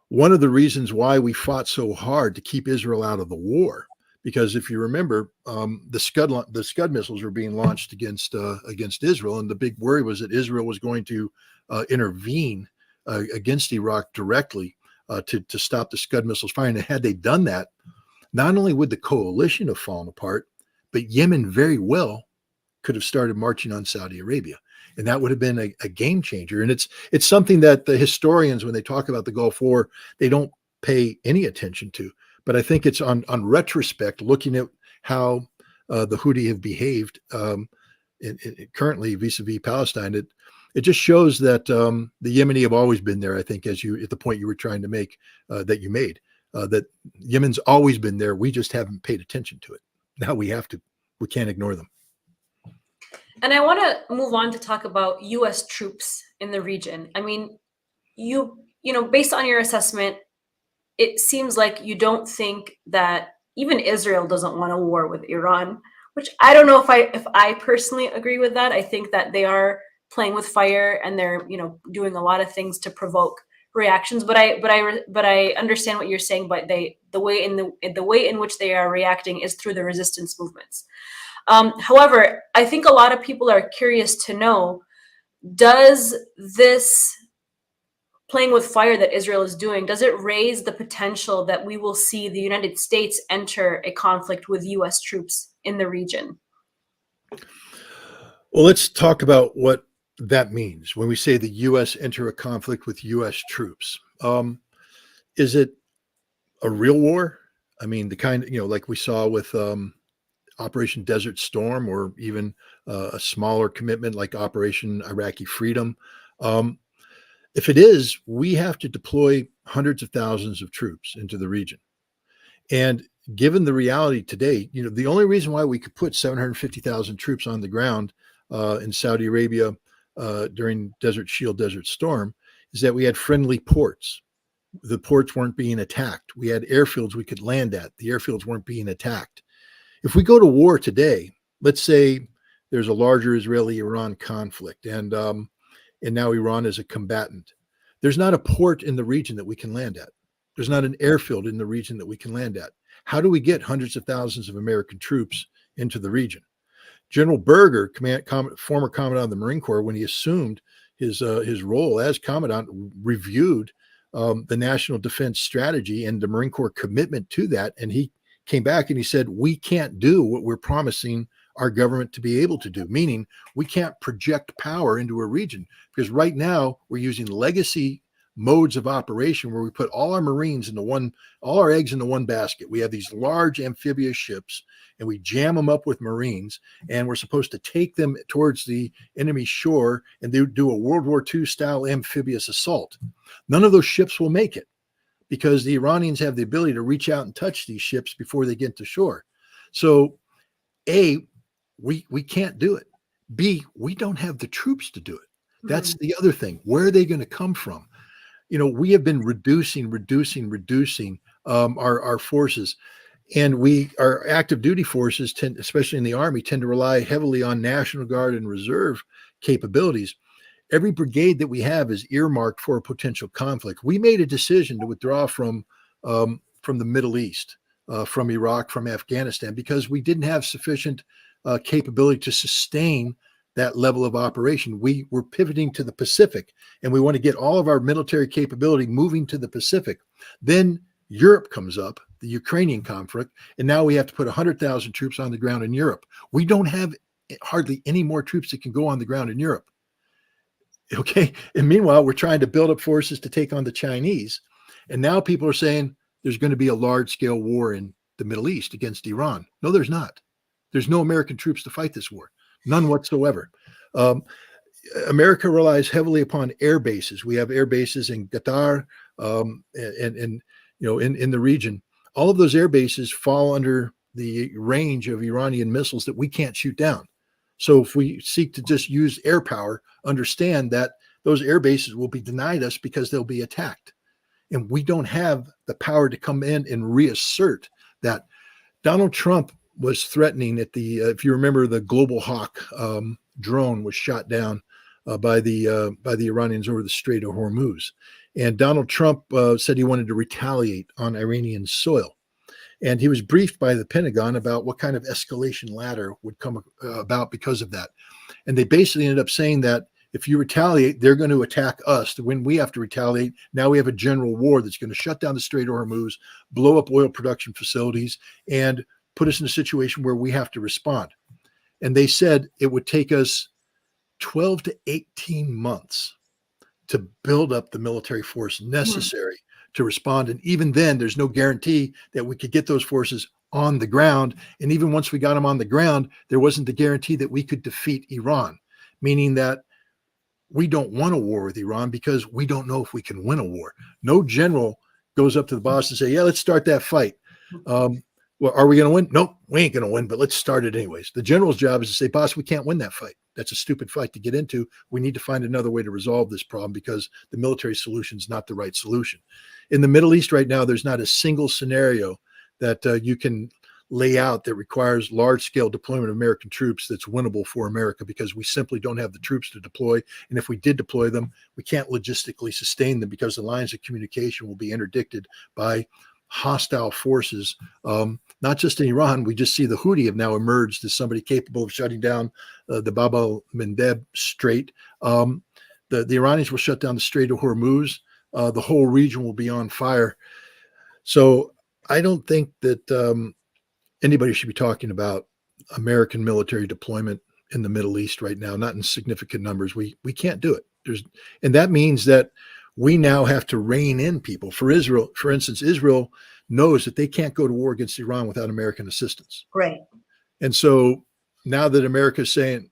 one of the reasons why we fought so hard to keep Israel out of the war, because if you remember, the Scud missiles were being launched against Israel, and the big worry was that Israel was going to intervene against Iraq directly to stop the Scud missiles firing. And had they done that, not only would the coalition have fallen apart, but Yemen very well could have started marching on Saudi Arabia. And that would have been a game changer. And it's something that the historians, when they talk about the Gulf War, they don't pay any attention to. But I think it's on retrospect, looking at how the Houthi have behaved currently vis-a-vis Palestine, it just shows that the Yemeni have always been there. I think, at the point you were trying to make, that you made, that Yemen's always been there. We just haven't paid attention to it. Now we have to. We can't ignore them.
And I want to move on to talk about U.S. troops in the region. I mean, you know, based on your assessment, it seems like you don't think that even Israel doesn't want a war with Iran, which I don't know if I personally agree with that. I think that they are playing with fire, and they're, doing a lot of things to provoke reactions. But I understand what you're saying. But the way in which they are reacting is through the resistance movements. However, I think a lot of people are curious to know, does this playing with fire that Israel is doing, does it raise the potential that we will see the United States enter a conflict with U.S. troops in the region?
Well, let's talk about what that means when we say the U.S. enter a conflict with U.S. troops. Is it a real war? I mean, the kind, like we saw with Operation Desert Storm, or even a smaller commitment like Operation Iraqi Freedom. If it is, we have to deploy hundreds of thousands of troops into the region. And given the reality today, the only reason why we could put 750,000 troops on the ground in Saudi Arabia during Desert Shield, Desert Storm, is that we had friendly ports. The ports weren't being attacked. We had airfields we could land at. The airfields weren't being attacked. If we go to war today, let's say there's a larger Israeli-Iran conflict, and now Iran is a combatant. There's not a port in the region that we can land at. There's not an airfield in the region that we can land at. How do we get hundreds of thousands of American troops into the region? General Berger, former commandant of the Marine Corps, when he assumed his role as commandant, reviewed the national defense strategy and the Marine Corps commitment to that, and he came back and he said, we can't do what we're promising our government to be able to do, meaning we can't project power into a region, because right now we're using legacy modes of operation where we put all our Marines all our eggs into one basket. We have these large amphibious ships and we jam them up with Marines, and we're supposed to take them towards the enemy shore and do a World War II style amphibious assault. None of those ships will make it, because the Iranians have the ability to reach out and touch these ships before they get to shore. So A, we can't do it. B, we don't have the troops to do it. That's the other thing. Where are they going to come from? We have been reducing our forces, and our active duty forces especially in the Army, tend to rely heavily on National Guard and Reserve capabilities. Every brigade that we have is earmarked for a potential conflict. We made a decision to withdraw from the Middle East, from Iraq, from Afghanistan, because we didn't have sufficient capability to sustain that level of operation. We were pivoting to the Pacific, and we want to get all of our military capability moving to the Pacific. Then Europe comes up, the Ukrainian conflict, and now we have to put 100,000 troops on the ground in Europe. We don't have hardly any more troops that can go on the ground in Europe. Okay. And meanwhile, we're trying to build up forces to take on the Chinese. And now people are saying there's going to be a large scale war in the Middle East against Iran. No, there's not. There's no American troops to fight this war, none whatsoever. Um, America relies heavily upon air bases. We have air bases in Qatar and in the region. All of those air bases fall under the range of Iranian missiles that we can't shoot down. So if we seek to just use air power, understand that those air bases will be denied us because they'll be attacked. And we don't have the power to come in and reassert that. Donald Trump was threatening at the, if you remember, the Global Hawk drone was shot down by the Iranians over the Strait of Hormuz. And Donald Trump said he wanted to retaliate on Iranian soil. And he was briefed by the Pentagon about what kind of escalation ladder would come about because of that. And they basically ended up saying that if you retaliate, they're going to attack us. When we have to retaliate, now we have a general war that's going to shut down the Strait of Hormuz, blow up oil production facilities, and put us in a situation where we have to respond. And they said it would take us 12 to 18 months to build up the military force necessary to respond. And even then, there's no guarantee that we could get those forces on the ground. And even once we got them on the ground, there wasn't the guarantee that we could defeat Iran, meaning that we don't want a war with Iran because we don't know if we can win a war. No general goes up to the boss and say, yeah, let's start that fight. Well, are we going to win? Nope, we ain't going to win, but let's start it anyways. The general's job is to say, boss, we can't win that fight. That's a stupid fight to get into. We need to find another way to resolve this problem because the military solution is not the right solution. In the Middle East right now, there's not a single scenario that you can lay out that requires large-scale deployment of American troops that's winnable for America because we simply don't have the troops to deploy. And if we did deploy them, we can't logistically sustain them because the lines of communication will be interdicted by hostile forces, not just in Iran. We just see the Houthi have now emerged as somebody capable of shutting down the Bab el-Mandeb Strait. The Iranians will shut down the Strait of Hormuz. The whole region will be on fire. So I don't think that anybody should be talking about American military deployment in the Middle East right now, not in significant numbers. We can't do it. And that means that we now have to rein in people. For Israel, for instance, Israel knows that they can't go to war against Iran without American assistance.
Right.
And so now that America is saying,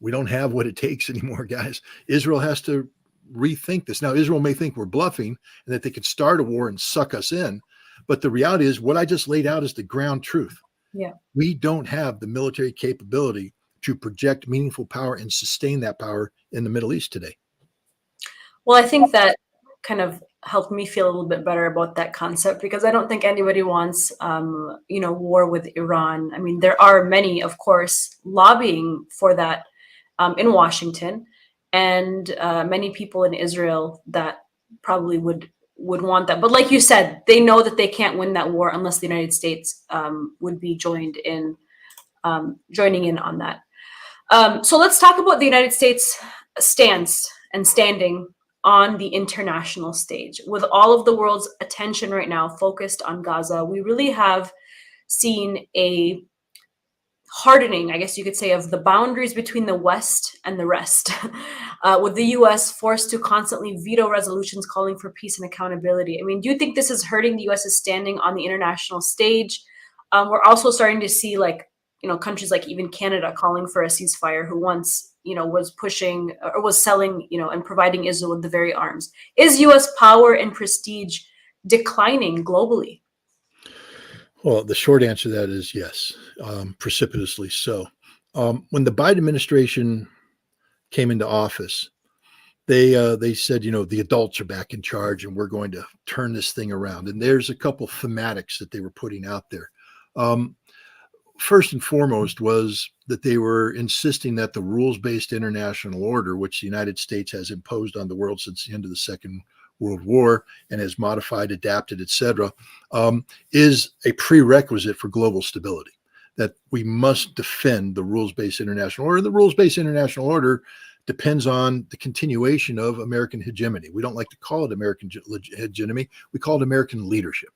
we don't have what it takes anymore, guys, Israel has to rethink this. Now, Israel may think we're bluffing and that they could start a war and suck us in. But the reality is what I just laid out is the ground truth.
Yeah.
We don't have the military capability to project meaningful power and sustain that power in the Middle East today.
Well, I think that kind of helped me feel a little bit better about that concept because I don't think anybody wants, war with Iran. I mean, there are many, of course, lobbying for that in Washington, and many people in Israel that probably would want that. But like you said, they know that they can't win that war unless the United States would be joining in on that. So let's talk about the United States stance and standing on the international stage. With all of the world's attention right now focused on Gaza, we really have seen a hardening, I guess you could say, of the boundaries between the West and the rest, with the US forced to constantly veto resolutions calling for peace and accountability. I mean, do you think this is hurting the US's standing on the international stage? We're also starting to see countries like even Canada calling for a ceasefire, who once was pushing or was selling, and providing Israel with the very arms. Is US power and prestige declining globally?
Well, the short answer to that is yes, precipitously so. When the Biden administration came into office, they said, the adults are back in charge and we're going to turn this thing around. And there's a couple thematics that they were putting out there. First and foremost was that they were insisting that the rules-based international order, which the United States has imposed on the world since the end of the Second World War and has modified, adapted, etc., is a prerequisite for global stability, that we must defend the rules-based international order. The rules-based international order depends on the continuation of American hegemony. We don't like to call it American hegemony. We call it American leadership.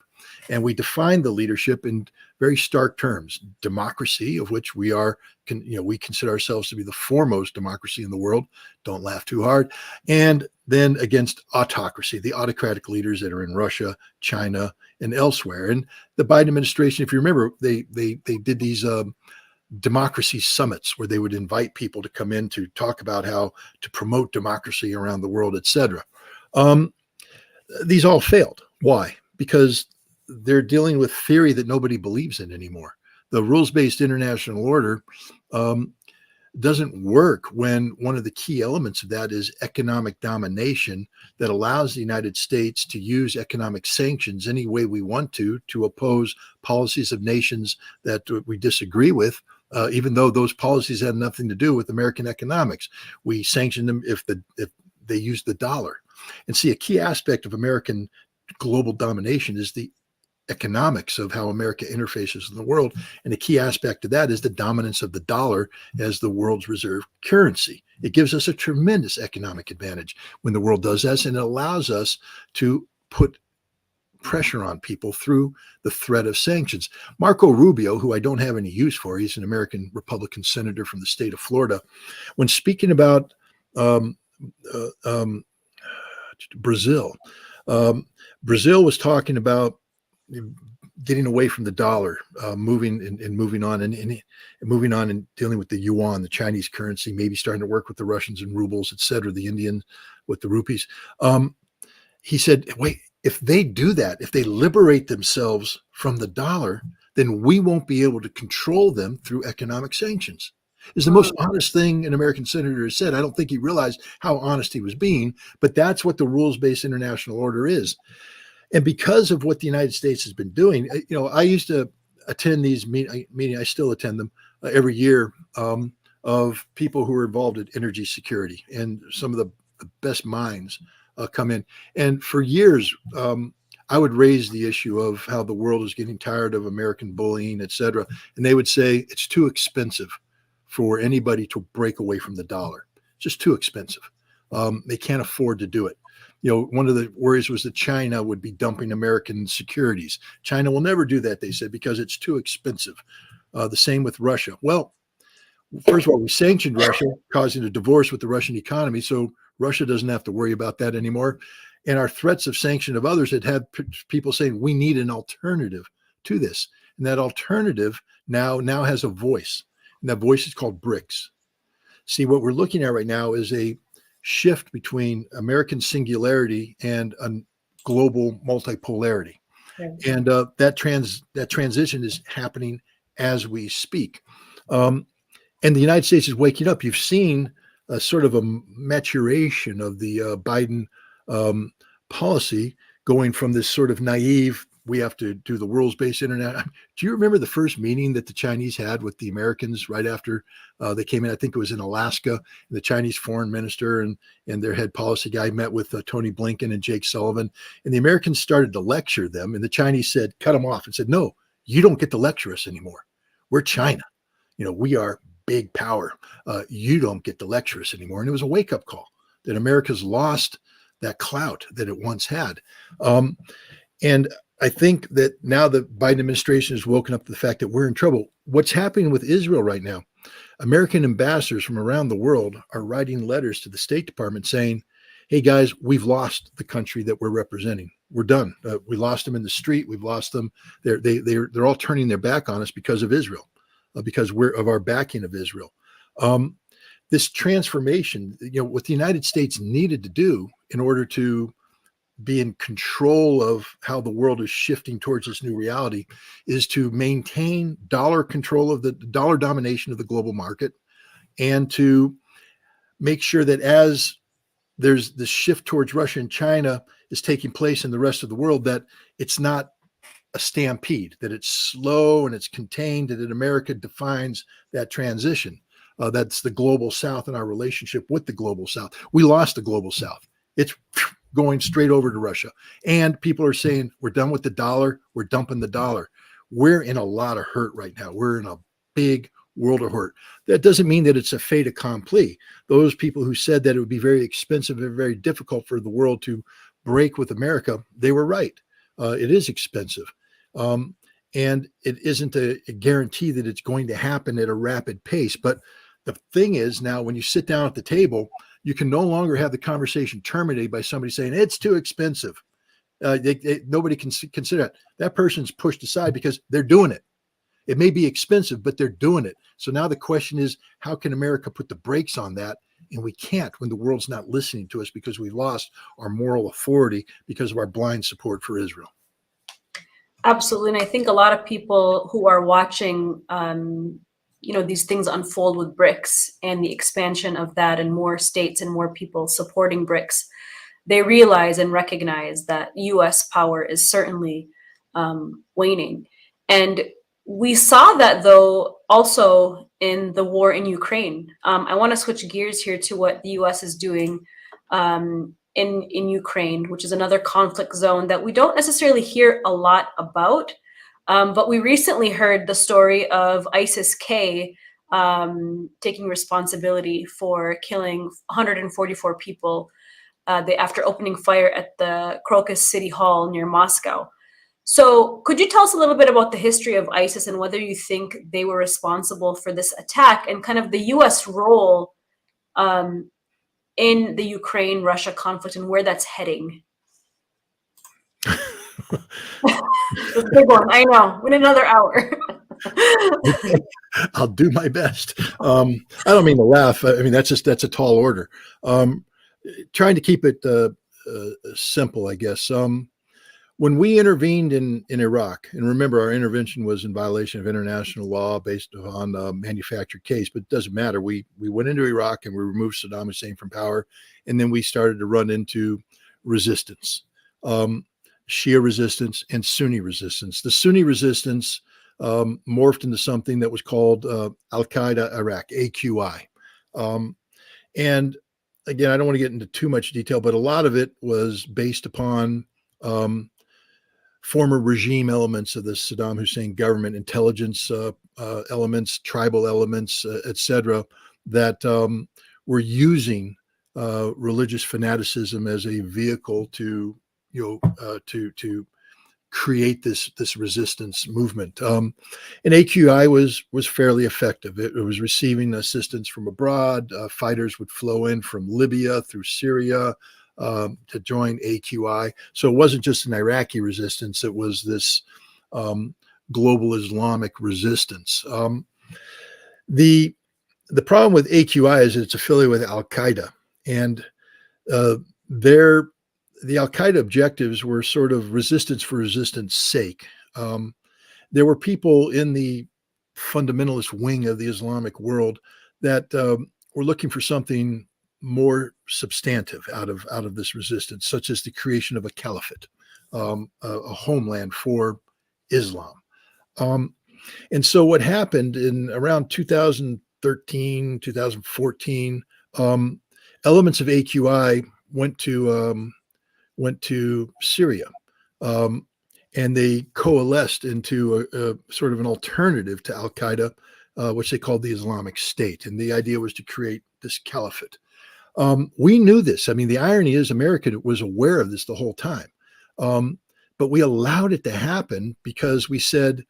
And we define the leadership in very stark terms: democracy, of which we are, we consider ourselves to be the foremost democracy in the world. Don't laugh too hard. And then against autocracy, the autocratic leaders that are in Russia, China, and elsewhere. And the Biden administration, if you remember, they did these democracy summits where they would invite people to come in to talk about how to promote democracy around the world, etc. These all failed. Why? Because they're dealing with theory that nobody believes in anymore. The rules-based international order doesn't work when one of the key elements of that is economic domination that allows the United States to use economic sanctions any way we want to oppose policies of nations that we disagree with, even though those policies had nothing to do with American economics. We sanction them if they use the dollar. And see, a key aspect of American global domination is the economics of how America interfaces in the world. And a key aspect of that is the dominance of the dollar as the world's reserve currency. It gives us a tremendous economic advantage when the world does this, and it allows us to put pressure on people through the threat of sanctions. Marco Rubio, who I don't have any use for, he's an American Republican senator from the state of Florida, when speaking about Brazil, Brazil was talking about getting away from the dollar, moving on and dealing with the yuan, the Chinese currency, maybe starting to work with the Russians and rubles, et cetera, the Indian with the rupees. He said, wait, if they do that, if they liberate themselves from the dollar, then we won't be able to control them through economic sanctions. Is the most honest thing an American senator has said. I don't think he realized how honest he was being, but that's what the rules-based international order is. And because of what the United States has been doing, I used to attend these meetings. I still attend them every year, of people who are involved in energy security, and some of the best minds come in. And for years, I would raise the issue of how the world is getting tired of American bullying, et cetera. And they would say it's too expensive for anybody to break away from the dollar. It's just too expensive. They can't afford to do it. One of the worries was that China would be dumping American securities. China will never do that, they said, because it's too expensive. The same with Russia. Well, first of all, we sanctioned Russia, causing a divorce with the Russian economy, so Russia doesn't have to worry about that anymore. And our threats of sanction of others had people saying we need an alternative to this. And that alternative now has a voice. And that voice is called BRICS. See, what we're looking at right now is a shift between American singularity and a global multipolarity. Yeah. And that transition is happening as we speak. And the United States is waking up. You've seen a sort of a maturation of the Biden policy, going from this sort of naive, we have to do the rules-based internet. Do you remember the first meeting that the Chinese had with the Americans right after they came in? I think it was in Alaska. And the Chinese foreign minister and their head policy guy met with Tony Blinken and Jake Sullivan. And the Americans started to lecture them. And the Chinese said, cut them off, and said, no, you don't get to lecture us anymore. We're China. We are big power. You don't get to lecture us anymore. And it was a wake-up call that America's lost that clout that it once had. And I think that now the Biden administration has woken up to the fact that we're in trouble. What's happening with Israel right now? American ambassadors from around the world are writing letters to the State Department saying, hey guys, we've lost the country that we're representing. We're done. We lost them in the street. We've lost them. They're all turning their back on us because of Israel, because we're of our backing of Israel. This transformation, what the United States needed to do in order to be in control of how the world is shifting towards this new reality, is to maintain dollar control of the dollar domination of the global market, and to make sure that as there's this shift towards Russia and China is taking place in the rest of the world, that it's not a stampede, that it's slow and it's contained, and that America defines that transition. That's the global South and our relationship with the global South. We lost the global South. It's going straight over to Russia. And people are saying, we're done with the dollar. We're dumping the dollar. We're in a lot of hurt right now. We're in a big world of hurt. That doesn't mean that it's a fait accompli. Those people who said that it would be very expensive and very difficult for the world to break with America, they were right. it is expensive. And it isn't a guarantee that it's going to happen at a rapid pace. But the thing is, now when you sit down at the table, you can no longer have the conversation terminated by somebody saying it's too expensive. Nobody can consider it. That person's pushed aside because they're doing it. It may be expensive, but they're doing it. So now the question is, how can America put the brakes on that? And we can't when the world's not listening to us because we've lost our moral authority because of our blind support for Israel.
Absolutely. And I think a lot of people who are watching, these things unfold with BRICS and the expansion of that and more states and more people supporting BRICS, they realize and recognize that US power is certainly waning. And we saw that, though, also in the war in Ukraine. I want to switch gears here to what the US is doing in Ukraine, which is another conflict zone that we don't necessarily hear a lot about. But we recently heard the story of ISIS-K taking responsibility for killing 144 people after opening fire at the Crocus City Hall near Moscow. So could you tell us a little bit about the history of ISIS and whether you think they were responsible for this attack and kind of the US role in the Ukraine-Russia conflict and where that's heading? It's a big one, I know. In another hour.
I'll do my best. I don't mean to laugh. I mean, that's a tall order. Trying to keep it simple, I guess. When we intervened in Iraq, and remember, our intervention was in violation of international law based on a manufactured case, but it doesn't matter. We went into Iraq and we removed Saddam Hussein from power, and then we started to run into resistance, Shia resistance and Sunni resistance. The Sunni resistance morphed into something that was called Al-Qaeda Iraq, AQI. And again, I don't want to get into too much detail, but a lot of it was based upon former regime elements of the Saddam Hussein government, intelligence elements, tribal elements, etc., that were using religious fanaticism as a vehicle to create this resistance movement. And AQI was fairly effective. It was receiving assistance from abroad. Fighters would flow in from Libya through Syria to join AQI. So it wasn't just an Iraqi resistance, it was this global Islamic resistance. The problem with AQI is it's affiliated with Al-Qaeda, and the Al-Qaeda objectives were sort of resistance for resistance sake. There were people in the fundamentalist wing of the Islamic world that were looking for something more substantive out of this resistance, such as the creation of a caliphate, a homeland for Islam. And so what happened in around 2013, 2014, elements of AQI went to Syria, and they coalesced into a sort of an alternative to Al-Qaeda, which they called the Islamic State. And the idea was to create this caliphate. We knew this. I mean, the irony is America was aware of this the whole time. But we allowed it to happen because we said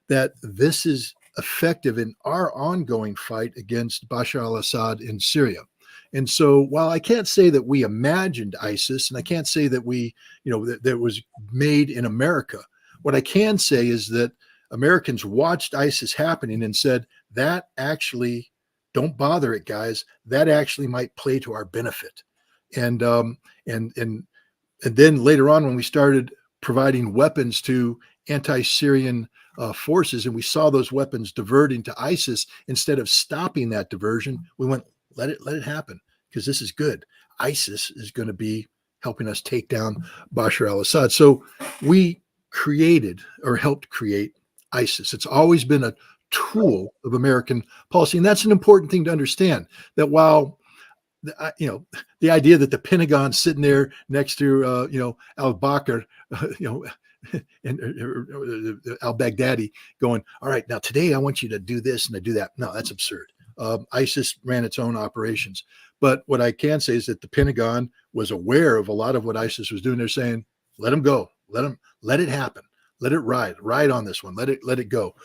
that this is effective in our ongoing fight against Bashar al-Assad in Syria. And so while I can't say that we imagined ISIS, and I can't say that that was made in America, what I can say is that Americans watched ISIS happening and said, that actually, don't bother it, guys. That actually might play to our benefit. And then later on, when we started providing weapons to anti-Syrian forces, and we saw those weapons diverting to ISIS, instead of stopping that diversion, we went, let it happen, because this is good. ISIS is going to be helping us take down Bashar al-Assad. So we created or helped create ISIS. It's always been a tool of American policy. And that's an important thing to understand, that while the idea that the Pentagon's sitting there next to al-Bakr, and al-Baghdadi going, all right, now today I want you to do this and to do that. No, that's absurd. ISIS ran its own operations. But what I can say is that the Pentagon was aware of a lot of what ISIS was doing. They're saying, let them go. let it happen. Let it ride on this one. Let it go.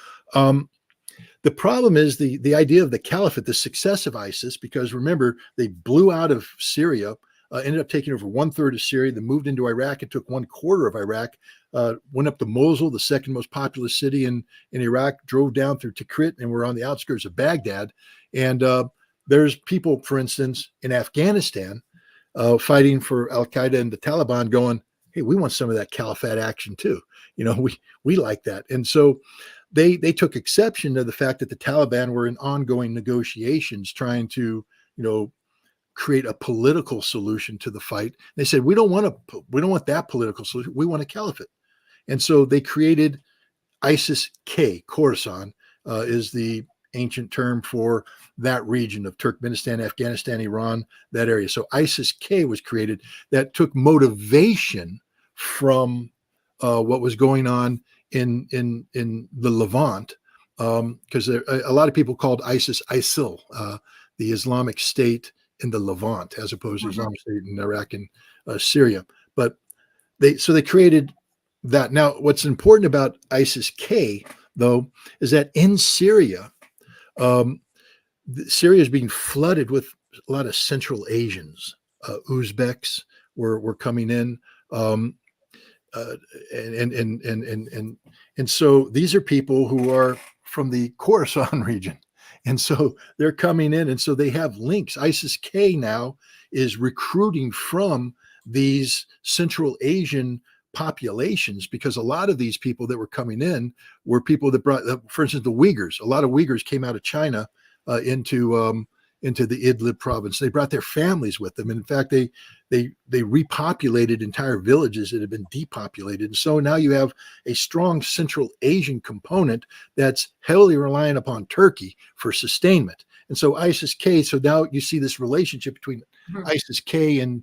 The problem is the idea of the caliphate, the success of ISIS, because remember, they blew out of Syria, ended up taking over 1/3 of Syria, then moved into Iraq and took 1/4 of Iraq, went up to Mosul, the second most populous city in Iraq, drove down through Tikrit, and we're on the outskirts of Baghdad. And there's people, for instance, in Afghanistan fighting for Al-Qaeda and the Taliban going, hey, we want some of that caliphate action too. We like that. And so they took exception to the fact that the Taliban were in ongoing negotiations trying to, create a political solution to the fight. They said, we don't want that political solution. We want a caliphate. And so they created ISIS-K. Khorasan is the ancient term for that region of Turkmenistan, Afghanistan, Iran, that area. So ISIS-K was created that took motivation from what was going on in the Levant, because a lot of people called ISIS ISIL, the Islamic State in the Levant, as opposed to Islamic State in Iraq and Syria. But they created that. Now, what's important about ISIS-K, though, is that in Syria, Syria is being flooded with a lot of Central Asians. Uzbeks were coming in, and so these are people who are from the Khorasan region, and so they're coming in, and so they have links. ISIS-K now is recruiting from these Central Asian populations, because a lot of these people that were coming in were people that brought, for instance, the Uyghurs. A lot of Uyghurs came out of China into the Idlib province. They brought their families with them, and in fact, they repopulated entire villages that had been depopulated. And so now you have a strong Central Asian component that's heavily reliant upon Turkey for sustainment. And so ISIS-K. So now you see this relationship between ISIS-K in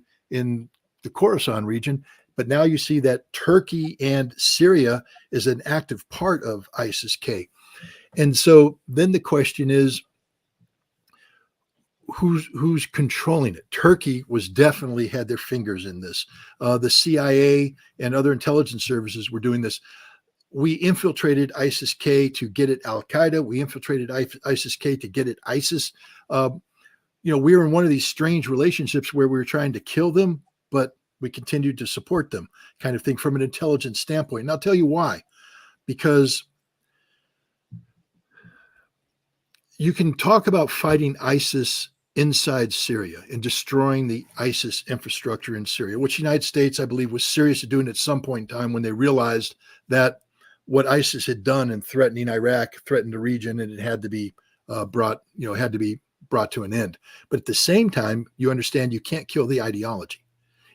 the Khorasan region. But now you see that Turkey and Syria is an active part of ISIS-K. And so then the question is, who's controlling it? Turkey was definitely had their fingers in this. The CIA and other intelligence services were doing this. We infiltrated ISIS-K to get at Al-Qaeda. We infiltrated ISIS-K to get at ISIS. We were in one of these strange relationships where we were trying to kill them, but we continued to support them, kind of thing, from an intelligence standpoint. And I'll tell you why. Because you can talk about fighting ISIS inside Syria and destroying the ISIS infrastructure in Syria, which the United States, I believe, was serious at doing at some point in time when they realized that what ISIS had done in threatening Iraq threatened the region, and it had to be brought to an end. But at the same time, you understand you can't kill the ideology.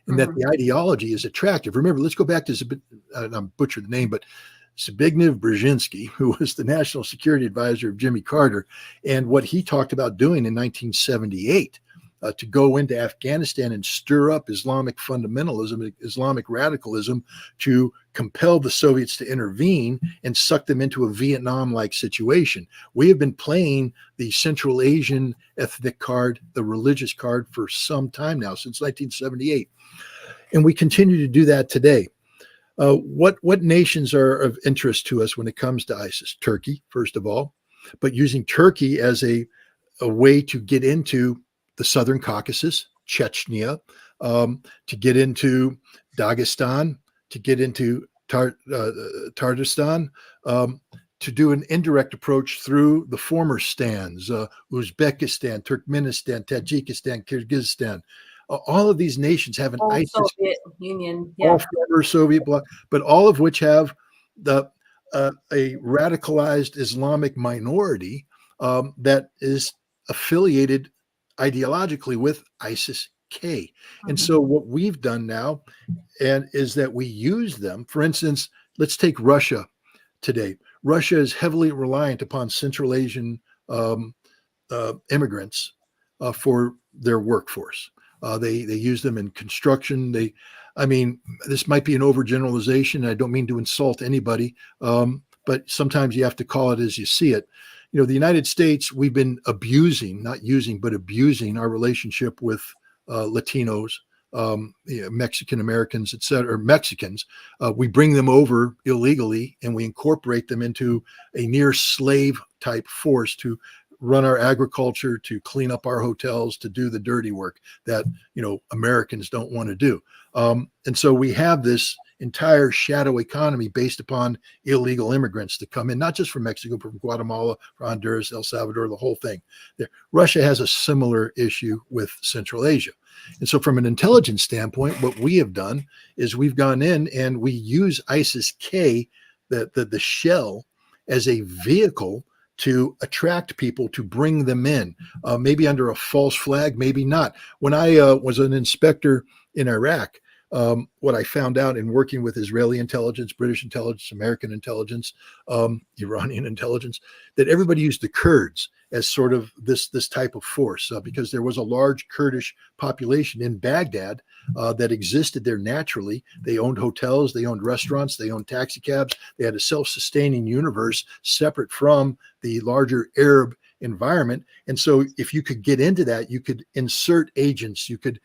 And that the ideology is attractive. Remember, let's go back to I'm butchering the name, but Zbigniew Brzezinski, who was the national security advisor of Jimmy Carter, and what he talked about doing in 1978 to go into Afghanistan and stir up Islamic fundamentalism, Islamic radicalism, to compel the Soviets to intervene and suck them into a Vietnam-like situation. We have been playing the Central Asian ethnic card, the religious card, for some time now, since 1978. And we continue to do that today. What nations are of interest to us when it comes to ISIS? Turkey, first of all, but using Turkey as a way to get into the Southern Caucasus, Chechnya, to get into Dagestan, to get into Tatarstan, to do an indirect approach through the former stands, Uzbekistan, Turkmenistan, Tajikistan, Kyrgyzstan. All of these nations have an ISIS,
Soviet Union,
all former Soviet bloc, but all of which have a radicalized Islamic minority that is affiliated ideologically with ISIS-K. And so what we've done now is that we use them. For instance, let's take Russia today. Russia is heavily reliant upon Central Asian immigrants for their workforce. They use them in construction. This might be an overgeneralization. I don't mean to insult anybody, but sometimes you have to call it as you see it. The United States, we've been abusing our relationship with Latinos, Mexican Americans, et cetera, or Mexicans. We bring them over illegally and we incorporate them into a near slave type force to run our agriculture, to clean up our hotels, to do the dirty work that, Americans don't want to do. And so we have this entire shadow economy based upon illegal immigrants that come in, not just from Mexico, but from Guatemala, from Honduras, El Salvador, the whole thing. Russia has a similar issue with Central Asia. And so from an intelligence standpoint, what we have done is we've gone in and we use ISIS-K, the shell, as a vehicle to attract people, to bring them in, maybe under a false flag, maybe not. When I was an inspector in Iraq, what I found out in working with Israeli intelligence, British intelligence, American intelligence, Iranian intelligence, that everybody used the Kurds as sort of this type of force, because there was a large Kurdish population in Baghdad that existed there naturally. They owned hotels, they owned restaurants, they owned taxi cabs. They had a self-sustaining universe separate from the larger Arab environment. And so if you could get into that, you could insert agents, you could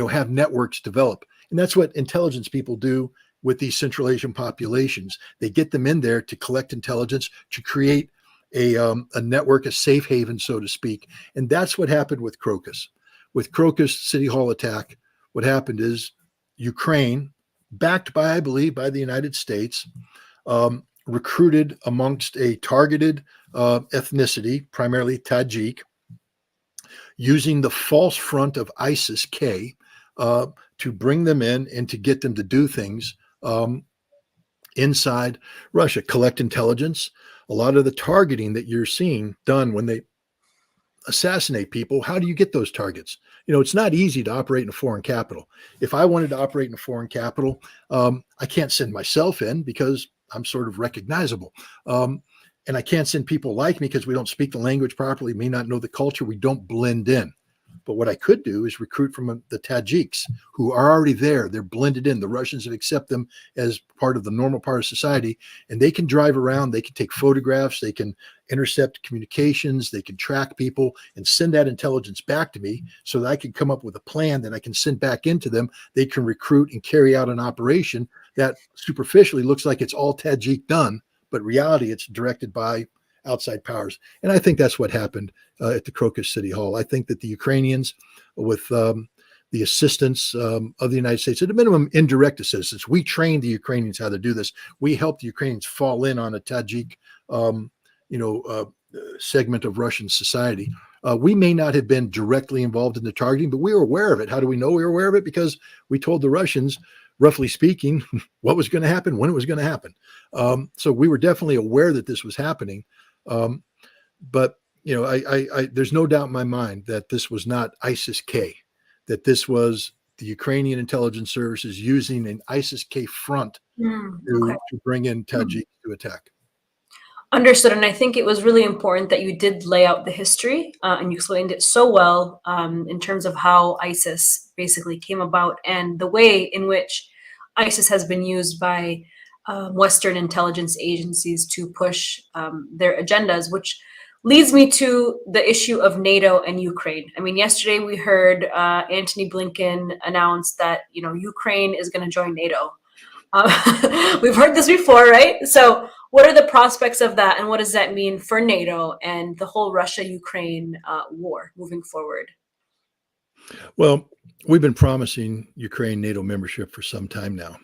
have networks develop. And that's what intelligence people do with these Central Asian populations. They get them in there to collect intelligence, to create a network, a safe haven, so to speak. And that's what happened with Crocus. With Crocus City Hall attack, what happened is Ukraine, backed by, I believe, by the United States, recruited amongst a targeted ethnicity, primarily Tajik, using the false front of ISIS-K, to bring them in and to get them to do things inside Russia, collect intelligence. A lot of the targeting that you're seeing done when they assassinate people, how do you get those targets? It's not easy to operate in a foreign capital. If I wanted to operate in a foreign capital, I can't send myself in because I'm sort of recognizable. And I can't send people like me because we don't speak the language properly, may not know the culture, we don't blend in. But what I could do is recruit from the Tajiks who are already there. They're blended in. The Russians have accepted them as part of the normal part of society, and they can drive around. They can take photographs. They can intercept communications. They can track people and send that intelligence back to me so that I can come up with a plan that I can send back into them. They can recruit and carry out an operation that superficially looks like it's all Tajik done, but reality it's directed by outside powers. And I think that's what happened at the Crocus City Hall. I think that the Ukrainians, with the assistance of the United States, at a minimum, indirect assistance, we trained the Ukrainians how to do this. We helped the Ukrainians fall in on a Tajik, segment of Russian society. We may not have been directly involved in the targeting, but we were aware of it. How do we know we were aware of it? Because we told the Russians, roughly speaking, what was going to happen, when it was going to happen. So we were definitely aware that this was happening. But there's no doubt in my mind that this was not ISIS-K, that this was the Ukrainian intelligence services using an ISIS-K front to bring in Tajik to attack.
Understood. And I think it was really important that you did lay out the history and you explained it so well in terms of how ISIS basically came about and the way in which ISIS has been used by Western intelligence agencies to push their agendas, which leads me to the issue of NATO and Ukraine. I mean, yesterday we heard Antony Blinken announce that, Ukraine is going to join NATO. We've heard this before, right? So what are the prospects of that, and what does that mean for NATO and the whole Russia-Ukraine war moving forward?
Well, we've been promising Ukraine NATO membership for some time now,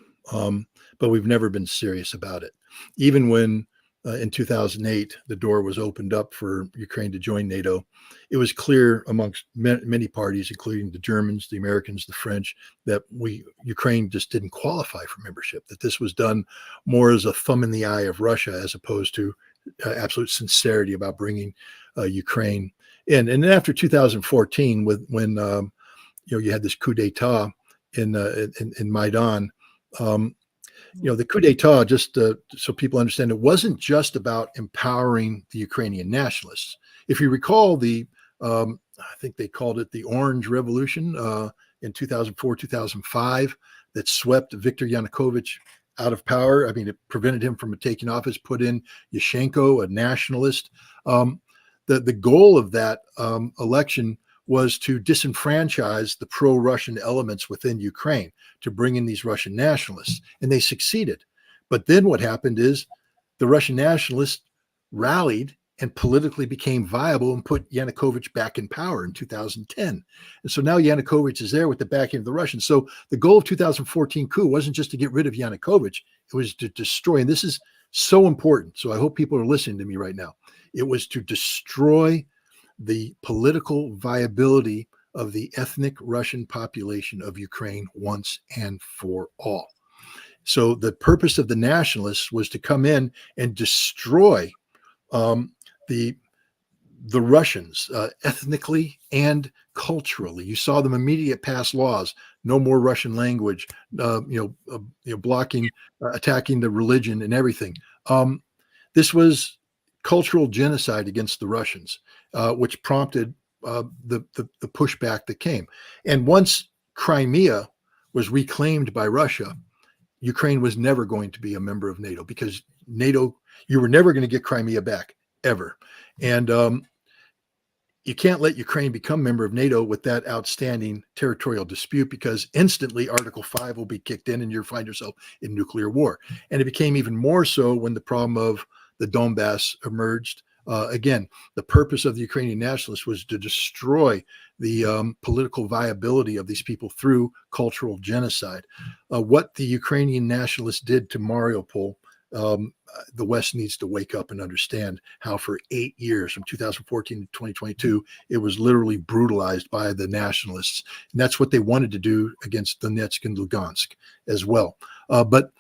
but we've never been serious about it. Even when in 2008, the door was opened up for Ukraine to join NATO, it was clear amongst many parties, including the Germans, the Americans, the French, that Ukraine just didn't qualify for membership, that this was done more as a thumb in the eye of Russia as opposed to absolute sincerity about bringing Ukraine in. And then after 2014, when you had this coup d'etat in Maidan, the coup d'etat, just so people understand, it wasn't just about empowering the Ukrainian nationalists. If you recall I think they called it the Orange Revolution in 2004, 2005, that swept Viktor Yanukovych out of power. I mean, it prevented him from taking office, put in Yushchenko, a nationalist. The goal of that election was to disenfranchise the pro-Russian elements within Ukraine, to bring in these Russian nationalists, and they succeeded. But then what happened is the Russian nationalists rallied and politically became viable and put Yanukovych back in power in 2010. And so now Yanukovych is there with the backing of the Russians. So the goal of 2014 coup wasn't just to get rid of Yanukovych, it was to destroy, and this is so important. So I hope people are listening to me right now. It was to destroy the political viability of the ethnic Russian population of Ukraine once and for all. So the purpose of the nationalists was to come in and destroy the Russians ethnically and culturally. You saw them immediately pass laws: no more Russian language, blocking, attacking the religion and everything. This was cultural genocide against the Russians, which prompted the pushback that came. And once Crimea was reclaimed by Russia, Ukraine was never going to be a member of NATO, because NATO, you were never going to get Crimea back, ever. And you can't let Ukraine become member of NATO with that outstanding territorial dispute, because instantly Article 5 will be kicked in and you'll find yourself in nuclear war. And it became even more so when the problem of the Donbass emerged. Again, the purpose of the Ukrainian nationalists was to destroy the political viability of these people through cultural genocide. What the Ukrainian nationalists did to Mariupol, the West needs to wake up and understand how for 8 years, from 2014 to 2022, it was literally brutalized by the nationalists. And that's what they wanted to do against Donetsk and Lugansk as well. But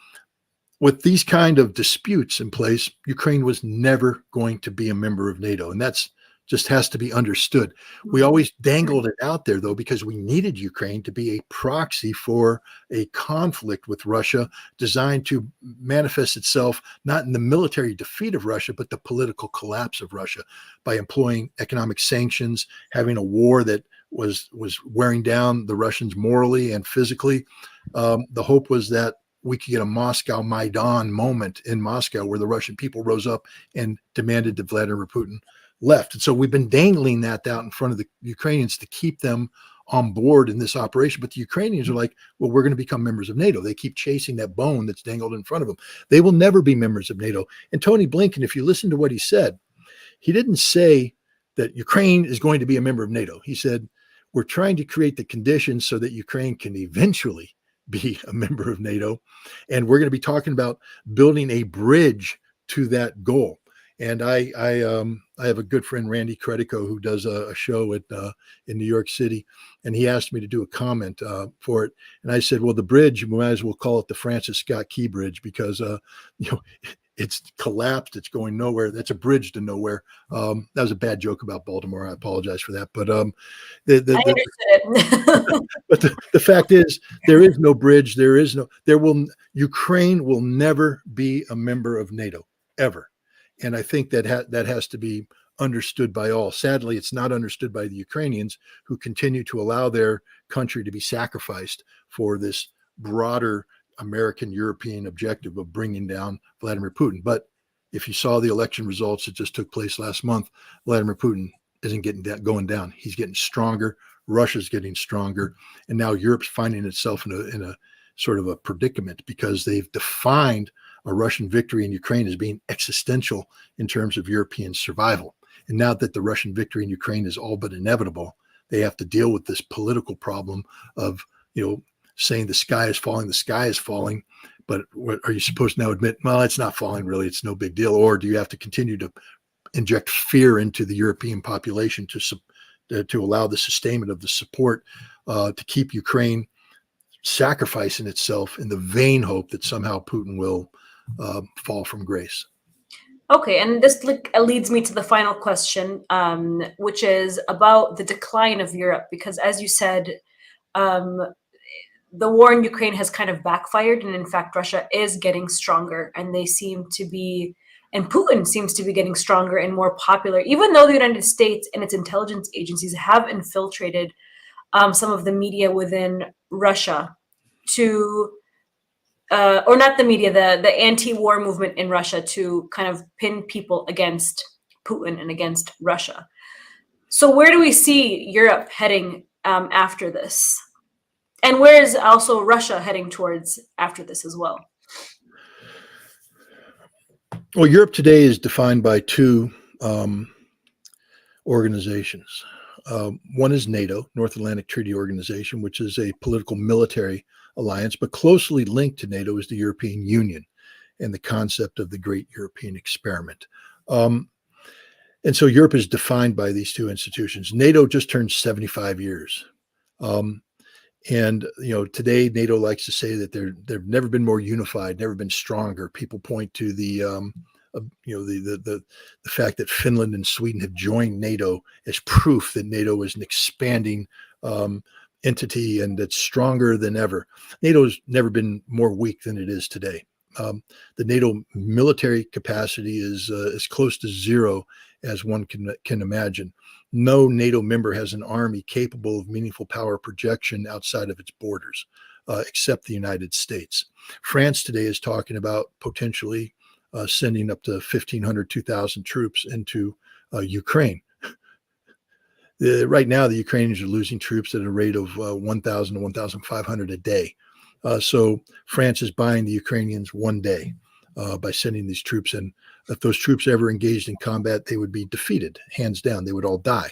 with these kind of disputes in place, Ukraine was never going to be a member of NATO. And that's just has to be understood. We always dangled it out there, though, because we needed Ukraine to be a proxy for a conflict with Russia designed to manifest itself not in the military defeat of Russia, but the political collapse of Russia by employing economic sanctions, having a war that was wearing down the Russians morally and physically. The hope was that we could get a Moscow Maidan moment in Moscow where the Russian people rose up and demanded that Vladimir Putin left. And so we've been dangling that out in front of the Ukrainians to keep them on board in this operation. But the Ukrainians are like, well, we're going to become members of NATO. They keep chasing that bone that's dangled in front of them. They will never be members of NATO. And Tony Blinken, if you listen to what he said, he didn't say that Ukraine is going to be a member of NATO. He said, we're trying to create the conditions so that Ukraine can eventually be a member of NATO. And we're going to be talking about building a bridge to that goal. And I have a good friend, Randy Credico, who does a show in New York City, and he asked me to do a comment for it. And I said, well, the bridge, we might as well call it the Francis Scott Key Bridge, because it's collapsed. It's going nowhere. That's a bridge to nowhere. That was a bad joke about Baltimore. I apologize for that. But I
understood it.
but the fact is, there is no bridge. Ukraine will never be a member of NATO, ever. And I think that that has to be understood by all. Sadly, it's not understood by the Ukrainians, who continue to allow their country to be sacrificed for this broader American European objective of bringing down Vladimir Putin. But if you saw the election results that just took place last month, Vladimir Putin isn't going down. He's getting stronger. Russia's getting stronger. And now Europe's finding itself in a sort of a predicament, because they've defined a Russian victory in Ukraine as being existential in terms of European survival. And now that the Russian victory in Ukraine is all but inevitable, they have to deal with this political problem of, saying the sky is falling. But what are you supposed to now admit? Well, it's not falling, really. It's no big deal. Or do you have to continue to inject fear into the European population to allow the sustainment of the support to keep Ukraine sacrificing itself in the vain hope that somehow Putin will fall from grace?
Okay, and this leads me to the final question, which is about the decline of Europe, because as you said, the war in Ukraine has kind of backfired, and in fact, Russia is getting stronger, and Putin seems to be getting stronger and more popular, even though the United States and its intelligence agencies have infiltrated some of the media within Russia to or not the media, the anti-war movement in Russia, to kind of pin people against Putin and against Russia. So where do we see Europe heading after this? And where is also Russia heading towards after this as well?
Well, Europe today is defined by two organizations. One is NATO, North Atlantic Treaty Organization, which is a political military alliance, but closely linked to NATO is the European Union and the concept of the Great European Experiment. And so Europe is defined by these two institutions. NATO just turned 75 years. And today NATO likes to say that they've never been more unified, never been stronger. People point to the fact that Finland and Sweden have joined NATO as proof that NATO is an expanding entity and that's stronger than ever. NATO's never been more weak than it is today. The NATO military capacity is as close to zero as one can imagine. No NATO member has an army capable of meaningful power projection outside of its borders, except the United States. France today is talking about potentially sending up to 1,500, 2,000 troops into Ukraine. Right now, the Ukrainians are losing troops at a rate of 1,000 to 1,500 a day. So France is buying the Ukrainians one day by sending these troops in. If those troops ever engaged in combat, they would be defeated, hands down. They would all die.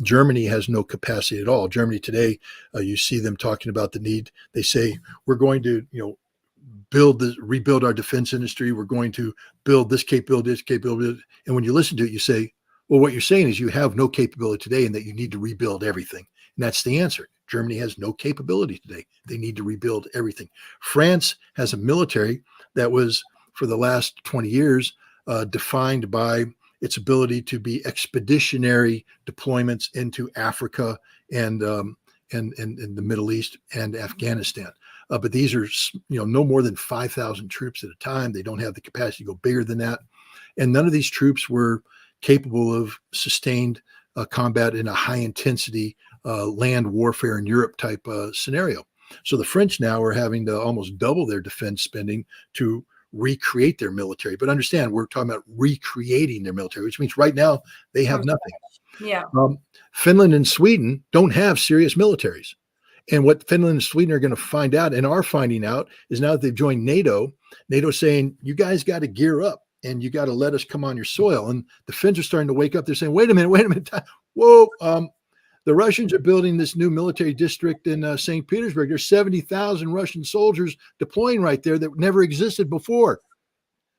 Germany has no capacity at all. Germany today, you see them talking about the need. They say, we're going to, rebuild our defense industry. We're going to build this capability. And when you listen to it, you say, well, what you're saying is you have no capability today and that you need to rebuild everything. And that's the answer. Germany has no capability today. They need to rebuild everything. France has a military that was, for the last 20 years, defined by its ability to be expeditionary deployments into Africa and the Middle East and Afghanistan. But these are, no more than 5,000 troops at a time. They don't have the capacity to go bigger than that. And none of these troops were capable of sustained combat in a high intensity land warfare in Europe type scenario. So the French now are having to almost double their defense spending to recreate their military. But understand, we're talking about recreating their military, which means right now they have nothing.
Yeah.
Finland and Sweden don't have serious militaries. And what Finland and Sweden are going to find out and are finding out is now that they've joined NATO, NATO's saying, you guys got to gear up and you got to let us come on your soil. And the Finns are starting to wake up. They're saying, wait a minute. Whoa. The Russians are building this new military district in St. Petersburg. There's 70,000 Russian soldiers deploying right there that never existed before.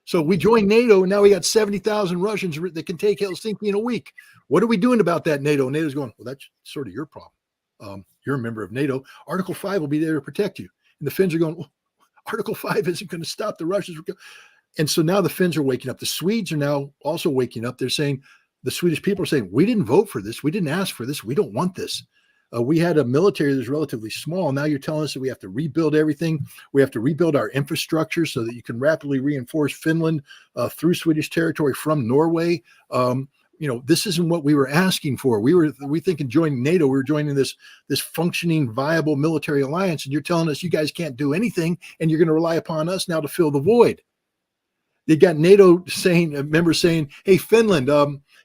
So we joined NATO, and now we got 70,000 Russians that can take Helsinki in a week. What are we doing about that, NATO? NATO's going, well, that's sort of your problem. You're a member of NATO. Article 5 will be there to protect you. And the Finns are going, well, Article 5 isn't going to stop the Russians. And so now the Finns are waking up. The Swedes are now also waking up. They're saying, the Swedish people are saying, we didn't vote for this. We didn't ask for this. We don't want this. We had a military that's relatively small. Now you're telling us that we have to rebuild everything. We have to rebuild our infrastructure so that you can rapidly reinforce Finland through Swedish territory from Norway. This isn't what we were asking for. We think in joining NATO, we were joining this functioning, viable military alliance. And you're telling us you guys can't do anything and you're going to rely upon us now to fill the void. You got NATO members saying, hey, Finland,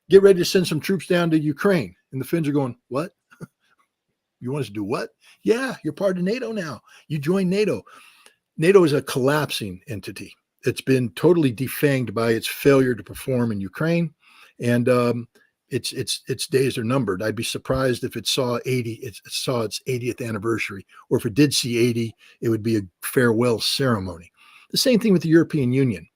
get ready to send some troops down to Ukraine. And the Finns are going, what? You want us to do what? Yeah, you're part of NATO now. You joined NATO. NATO is a collapsing entity. It's been totally defanged by its failure to perform in Ukraine. And its days are numbered. I'd be surprised if it saw its 80th anniversary, or if it did see 80, it would be a farewell ceremony. The same thing with the European Union.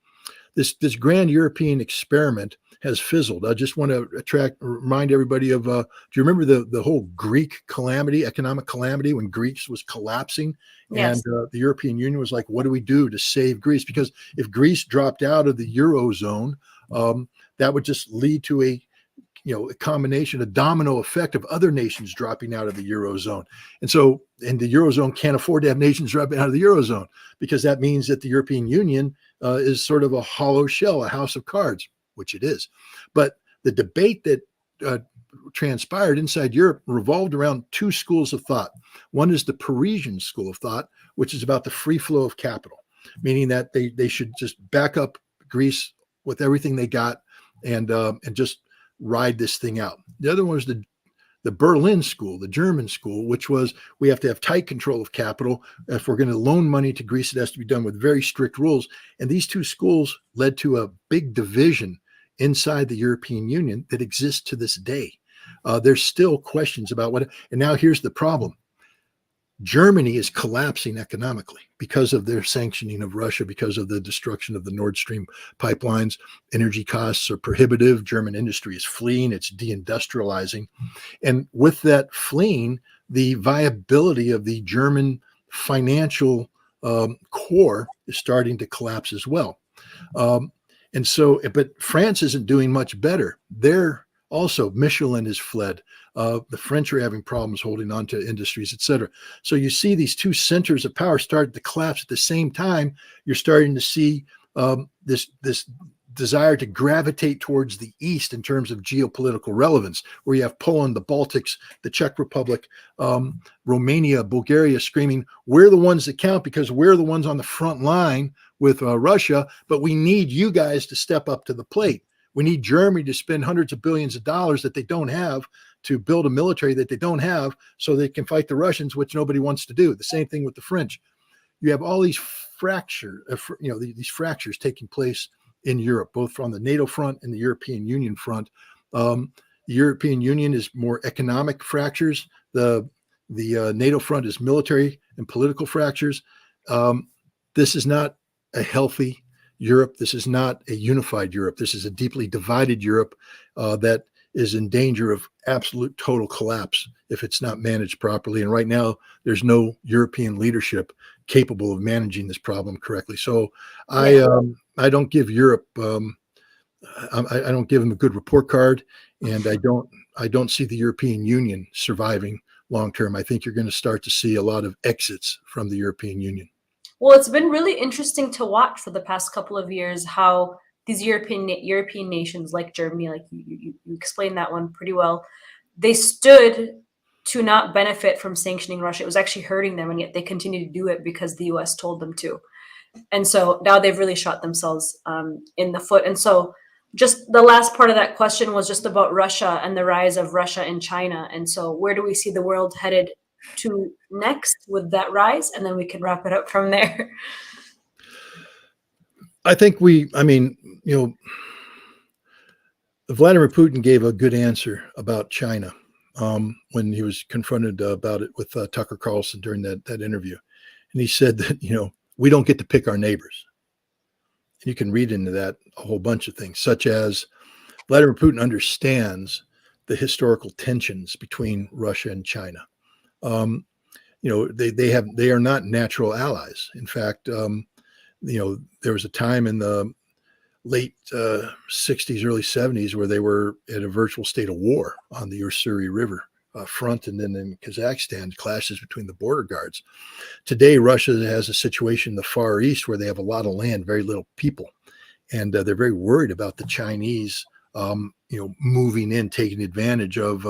This grand European experiment has fizzled. I just want to remind everybody of, do you remember the whole Greek calamity, economic calamity, when Greece was collapsing? Yes. And the European Union was like, what do we do to save Greece? Because if Greece dropped out of the Eurozone, that would just lead to a combination, a domino effect of other nations dropping out of the Eurozone. And the Eurozone can't afford to have nations dropping out of the Eurozone, because that means that the European Union is sort of a hollow shell, a house of cards, which it is. But the debate that transpired inside Europe revolved around two schools of thought. One is the Parisian school of thought, which is about the free flow of capital, meaning that they should just back up Greece with everything they got and just ride this thing out. The other one was the Berlin school, the German school, which was we have to have tight control of capital. If we're going to loan money to Greece, it has to be done with very strict rules. And these two schools led to a big division inside the European Union that exists to this day. There's still questions about what, and now here's the problem. Germany is collapsing economically because of their sanctioning of Russia, because of the destruction of the Nord Stream pipelines. Energy costs are prohibitive. German industry is fleeing. It's deindustrializing. And with that fleeing, the viability of the German financial core is starting to collapse as well. And so, but France isn't doing much better. They're also, Michelin has fled. The French are having problems holding on to industries, et cetera. So you see these two centers of power start to collapse at the same time. You're starting to see this desire to gravitate towards the East in terms of geopolitical relevance, where you have Poland, the Baltics, the Czech Republic, Romania, Bulgaria screaming, we're the ones that count because we're the ones on the front line with Russia, but we need you guys to step up to the plate. We need Germany to spend hundreds of billions of dollars that they don't have to build a military that they don't have so they can fight the Russians, which nobody wants to do. The same thing with the French. You have all these these fractures taking place in Europe, both on the NATO front and the European Union front. The European Union is more economic fractures. The NATO front is military and political fractures. This is not a healthy Europe. This is not a unified Europe. This is a deeply divided Europe that is in danger of absolute total collapse if it's not managed properly. And right now, there's no European leadership capable of managing this problem correctly. So I don't give Europe, I don't give them a good report card, and I don't see the European Union surviving long term. I think you're going to start to see a lot of exits from the European Union.
Well, it's been really interesting to watch for the past couple of years how these European nations like Germany, like you explained that one pretty well, they stood to not benefit from sanctioning Russia. It was actually hurting them, and yet they continue to do it because the US told them to. And so now they've really shot themselves in the foot. And so just the last part of that question was just about Russia and the rise of Russia and China. And so where do we see the world headed to next with that rise? And then we can wrap it up from there.
I think Vladimir Putin gave a good answer about China when he was confronted about it with Tucker Carlson during that interview. And he said that, we don't get to pick our neighbors. And you can read into that a whole bunch of things, such as Vladimir Putin understands the historical tensions between Russia and China. They are not natural allies. In fact, there was a time in the late 60s, early 70s where they were in a virtual state of war on the Ussuri River front, and then in Kazakhstan, clashes between the border guards. Today, Russia has a situation in the Far East where they have a lot of land, very little people, and they're very worried about the Chinese, moving in, taking advantage of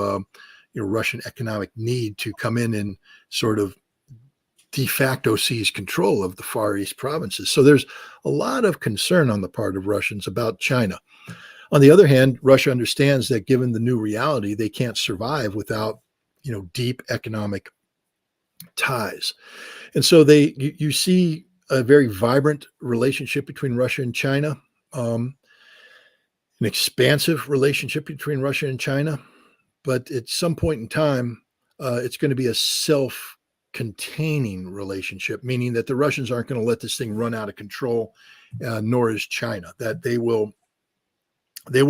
Russian economic need to come in and sort of de facto seize control of the Far East provinces. So there's a lot of concern on the part of Russians about China. On the other hand, Russia understands that given the new reality, they can't survive without, deep economic ties. And so you see a very vibrant relationship between Russia and China, an expansive relationship between Russia and China. But at some point in time, it's going to be a self-containing relationship, meaning that the Russians aren't going to let this thing run out of control, nor is China. That they will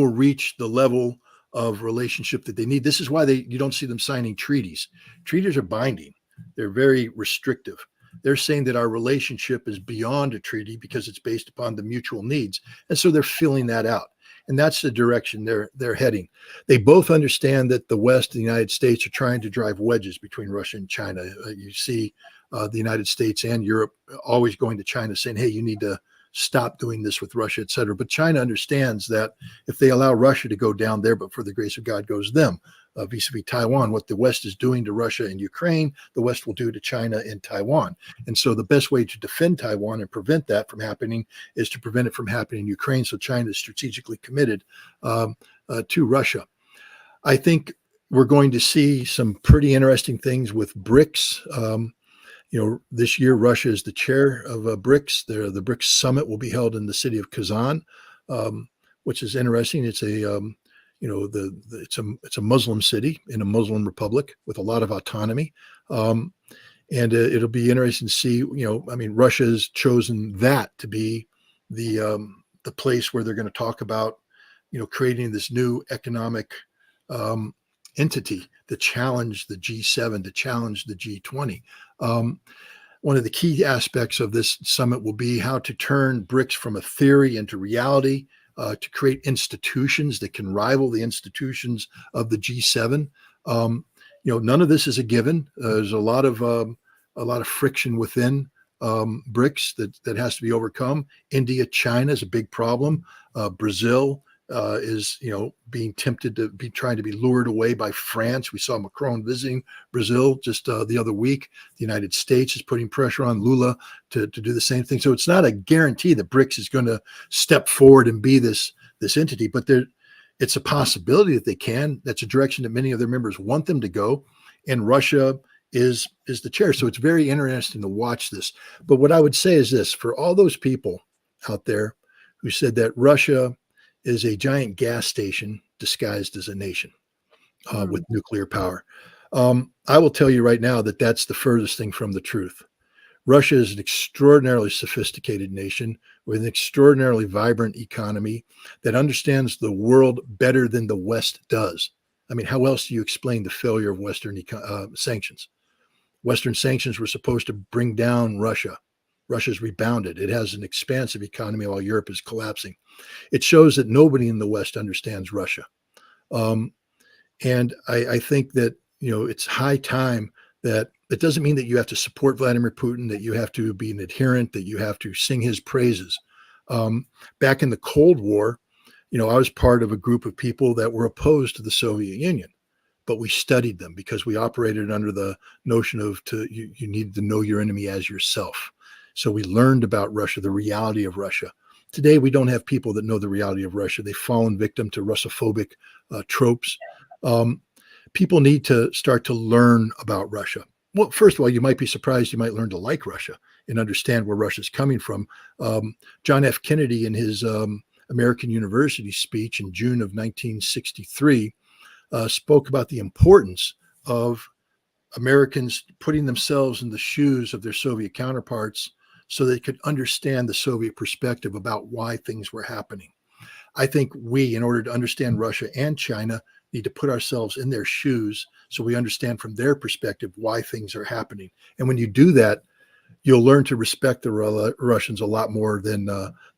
reach the level of relationship that they need. This is why you don't see them signing treaties. Treaties are binding. They're very restrictive. They're saying that our relationship is beyond a treaty because it's based upon the mutual needs. And so they're filling that out. And that's the direction they're heading. They both understand that the West and the United States are trying to drive wedges between Russia and China. You see the United States and Europe always going to China saying, hey, you need to stop doing this with Russia, et cetera. But China understands that if they allow Russia to go down there, but for the grace of God goes them, vis-a-vis Taiwan, what the West is doing to Russia and Ukraine, the West will do to China and Taiwan. And so the best way to defend Taiwan and prevent that from happening is to prevent it from happening in Ukraine. So China is strategically committed to Russia. I think we're going to see some pretty interesting things with BRICS. This year, Russia is the chair of BRICS. The BRICS summit will be held in the city of Kazan, which is interesting. It's it's a Muslim city in a Muslim republic with a lot of autonomy. And it'll be interesting to see, Russia's chosen that to be the place where they're going to talk about, creating this new economic entity to challenge the G7, to challenge the G20. One of the key aspects of this summit will be how to turn BRICS from a theory into reality, to create institutions that can rival the institutions of the G7. None of this is a given. There's a lot of friction within BRICS that has to be overcome. India, China is a big problem. Brazil is being tempted to be trying to be lured away by France. We saw Macron visiting Brazil just the other week. The United States is putting pressure on Lula to do the same thing. So it's not a guarantee that BRICS is going to step forward and be this entity, but it's a possibility that they can. That's a direction that many of their members want them to go, and Russia is the chair. So it's very interesting to watch this. But what I would say is this: for all those people out there who said that Russia is a giant gas station disguised as a nation with nuclear power, I will tell you right now that that's the furthest thing from the truth. Russia is an extraordinarily sophisticated nation with an extraordinarily vibrant economy that understands the world better than the West does. I mean, how else do you explain the failure of Western sanctions? Western sanctions were supposed to bring down Russia. Russia's rebounded. It has an expansive economy while Europe is collapsing. It shows that nobody in the West understands Russia. And I think that, it's high time that it doesn't mean that you have to support Vladimir Putin, that you have to be an adherent, that you have to sing his praises. Back in the Cold War, I was part of a group of people that were opposed to the Soviet Union, but we studied them because we operated under the notion of you need to know your enemy as yourself. So we learned about Russia, the reality of Russia. Today, we don't have people that know the reality of Russia. They've fallen victim to Russophobic tropes. People need to start to learn about Russia. Well, first of all, you might be surprised. You might learn to like Russia and understand where Russia's coming from. John F. Kennedy, in his American University speech in June of 1963, spoke about the importance of Americans putting themselves in the shoes of their Soviet counterparts so they could understand the Soviet perspective about why things were happening. I think we, in order to understand Russia and China, need to put ourselves in their shoes so we understand from their perspective why things are happening. And when you do that, you'll learn to respect the Russians a lot more than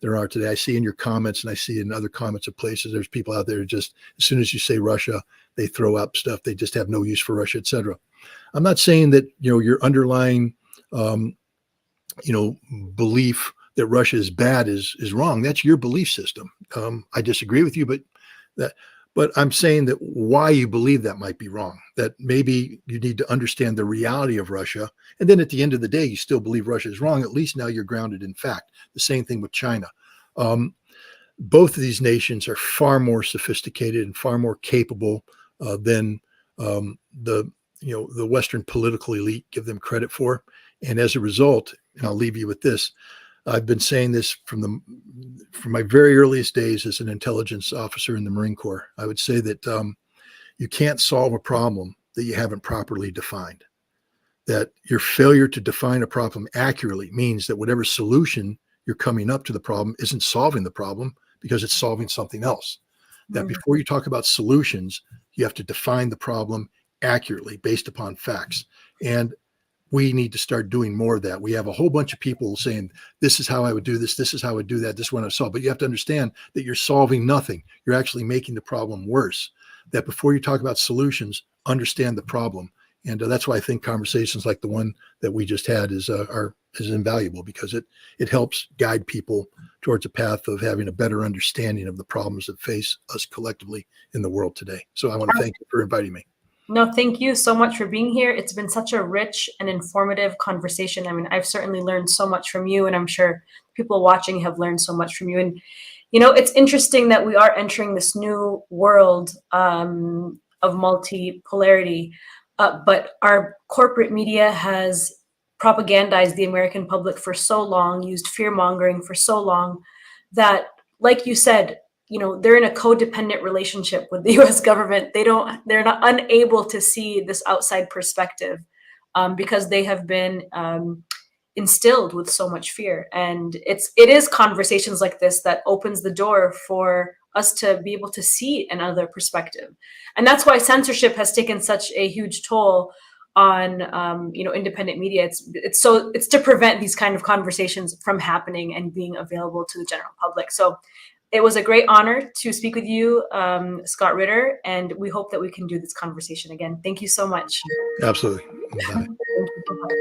there are today. I see in your comments, and I see in other comments of places, there's people out there who just, as soon as you say Russia, they throw up stuff. They just have no use for Russia, etc. I'm not saying that, your underlying, belief that Russia is bad is wrong. That's your belief system. I disagree with you, but I'm saying that why you believe that might be wrong, that maybe you need to understand the reality of Russia. And then at the end of the day, you still believe Russia is wrong. At least now you're grounded in fact. The same thing with China. Both of these nations are far more sophisticated and far more capable than the Western political elite give them credit for. And as a result, and I'll leave you with this, I've been saying this from my very earliest days as an intelligence officer in the Marine Corps. I would say that you can't solve a problem that you haven't properly defined. That your failure to define a problem accurately means that whatever solution you're coming up to the problem isn't solving the problem because it's solving something else. That before you talk about solutions, you have to define the problem accurately based upon facts. And we need to start doing more of that. We have a whole bunch of people saying, this is how I would do this. This is how I would do that. This is what I solve. But you have to understand that you're solving nothing. You're actually making the problem worse. That before you talk about solutions, understand the problem. And that's why I think conversations like the one that we just had is invaluable, because it helps guide people towards a path of having a better understanding of the problems that face us collectively in the world today. So I want to thank you for inviting me.
No, thank you so much for being here. It's been such a rich and informative conversation. I mean, I've certainly learned so much from you, and I'm sure people watching have learned so much from you. And, it's interesting that we are entering this new world of multipolarity. But our corporate media has propagandized the American public for so long, used fear mongering for so long, that, like you said, they're in a codependent relationship with the U.S. government. They're not unable to see this outside perspective because they have been instilled with so much fear. And it is conversations like this that opens the door for us to be able to see another perspective. And that's why censorship has taken such a huge toll on independent media. It's to prevent these kind of conversations from happening and being available to the general public. So it was a great honor to speak with you, Scott Ritter, and we hope that we can do this conversation again. Thank you so much.
Absolutely. Bye.
Thank you so much.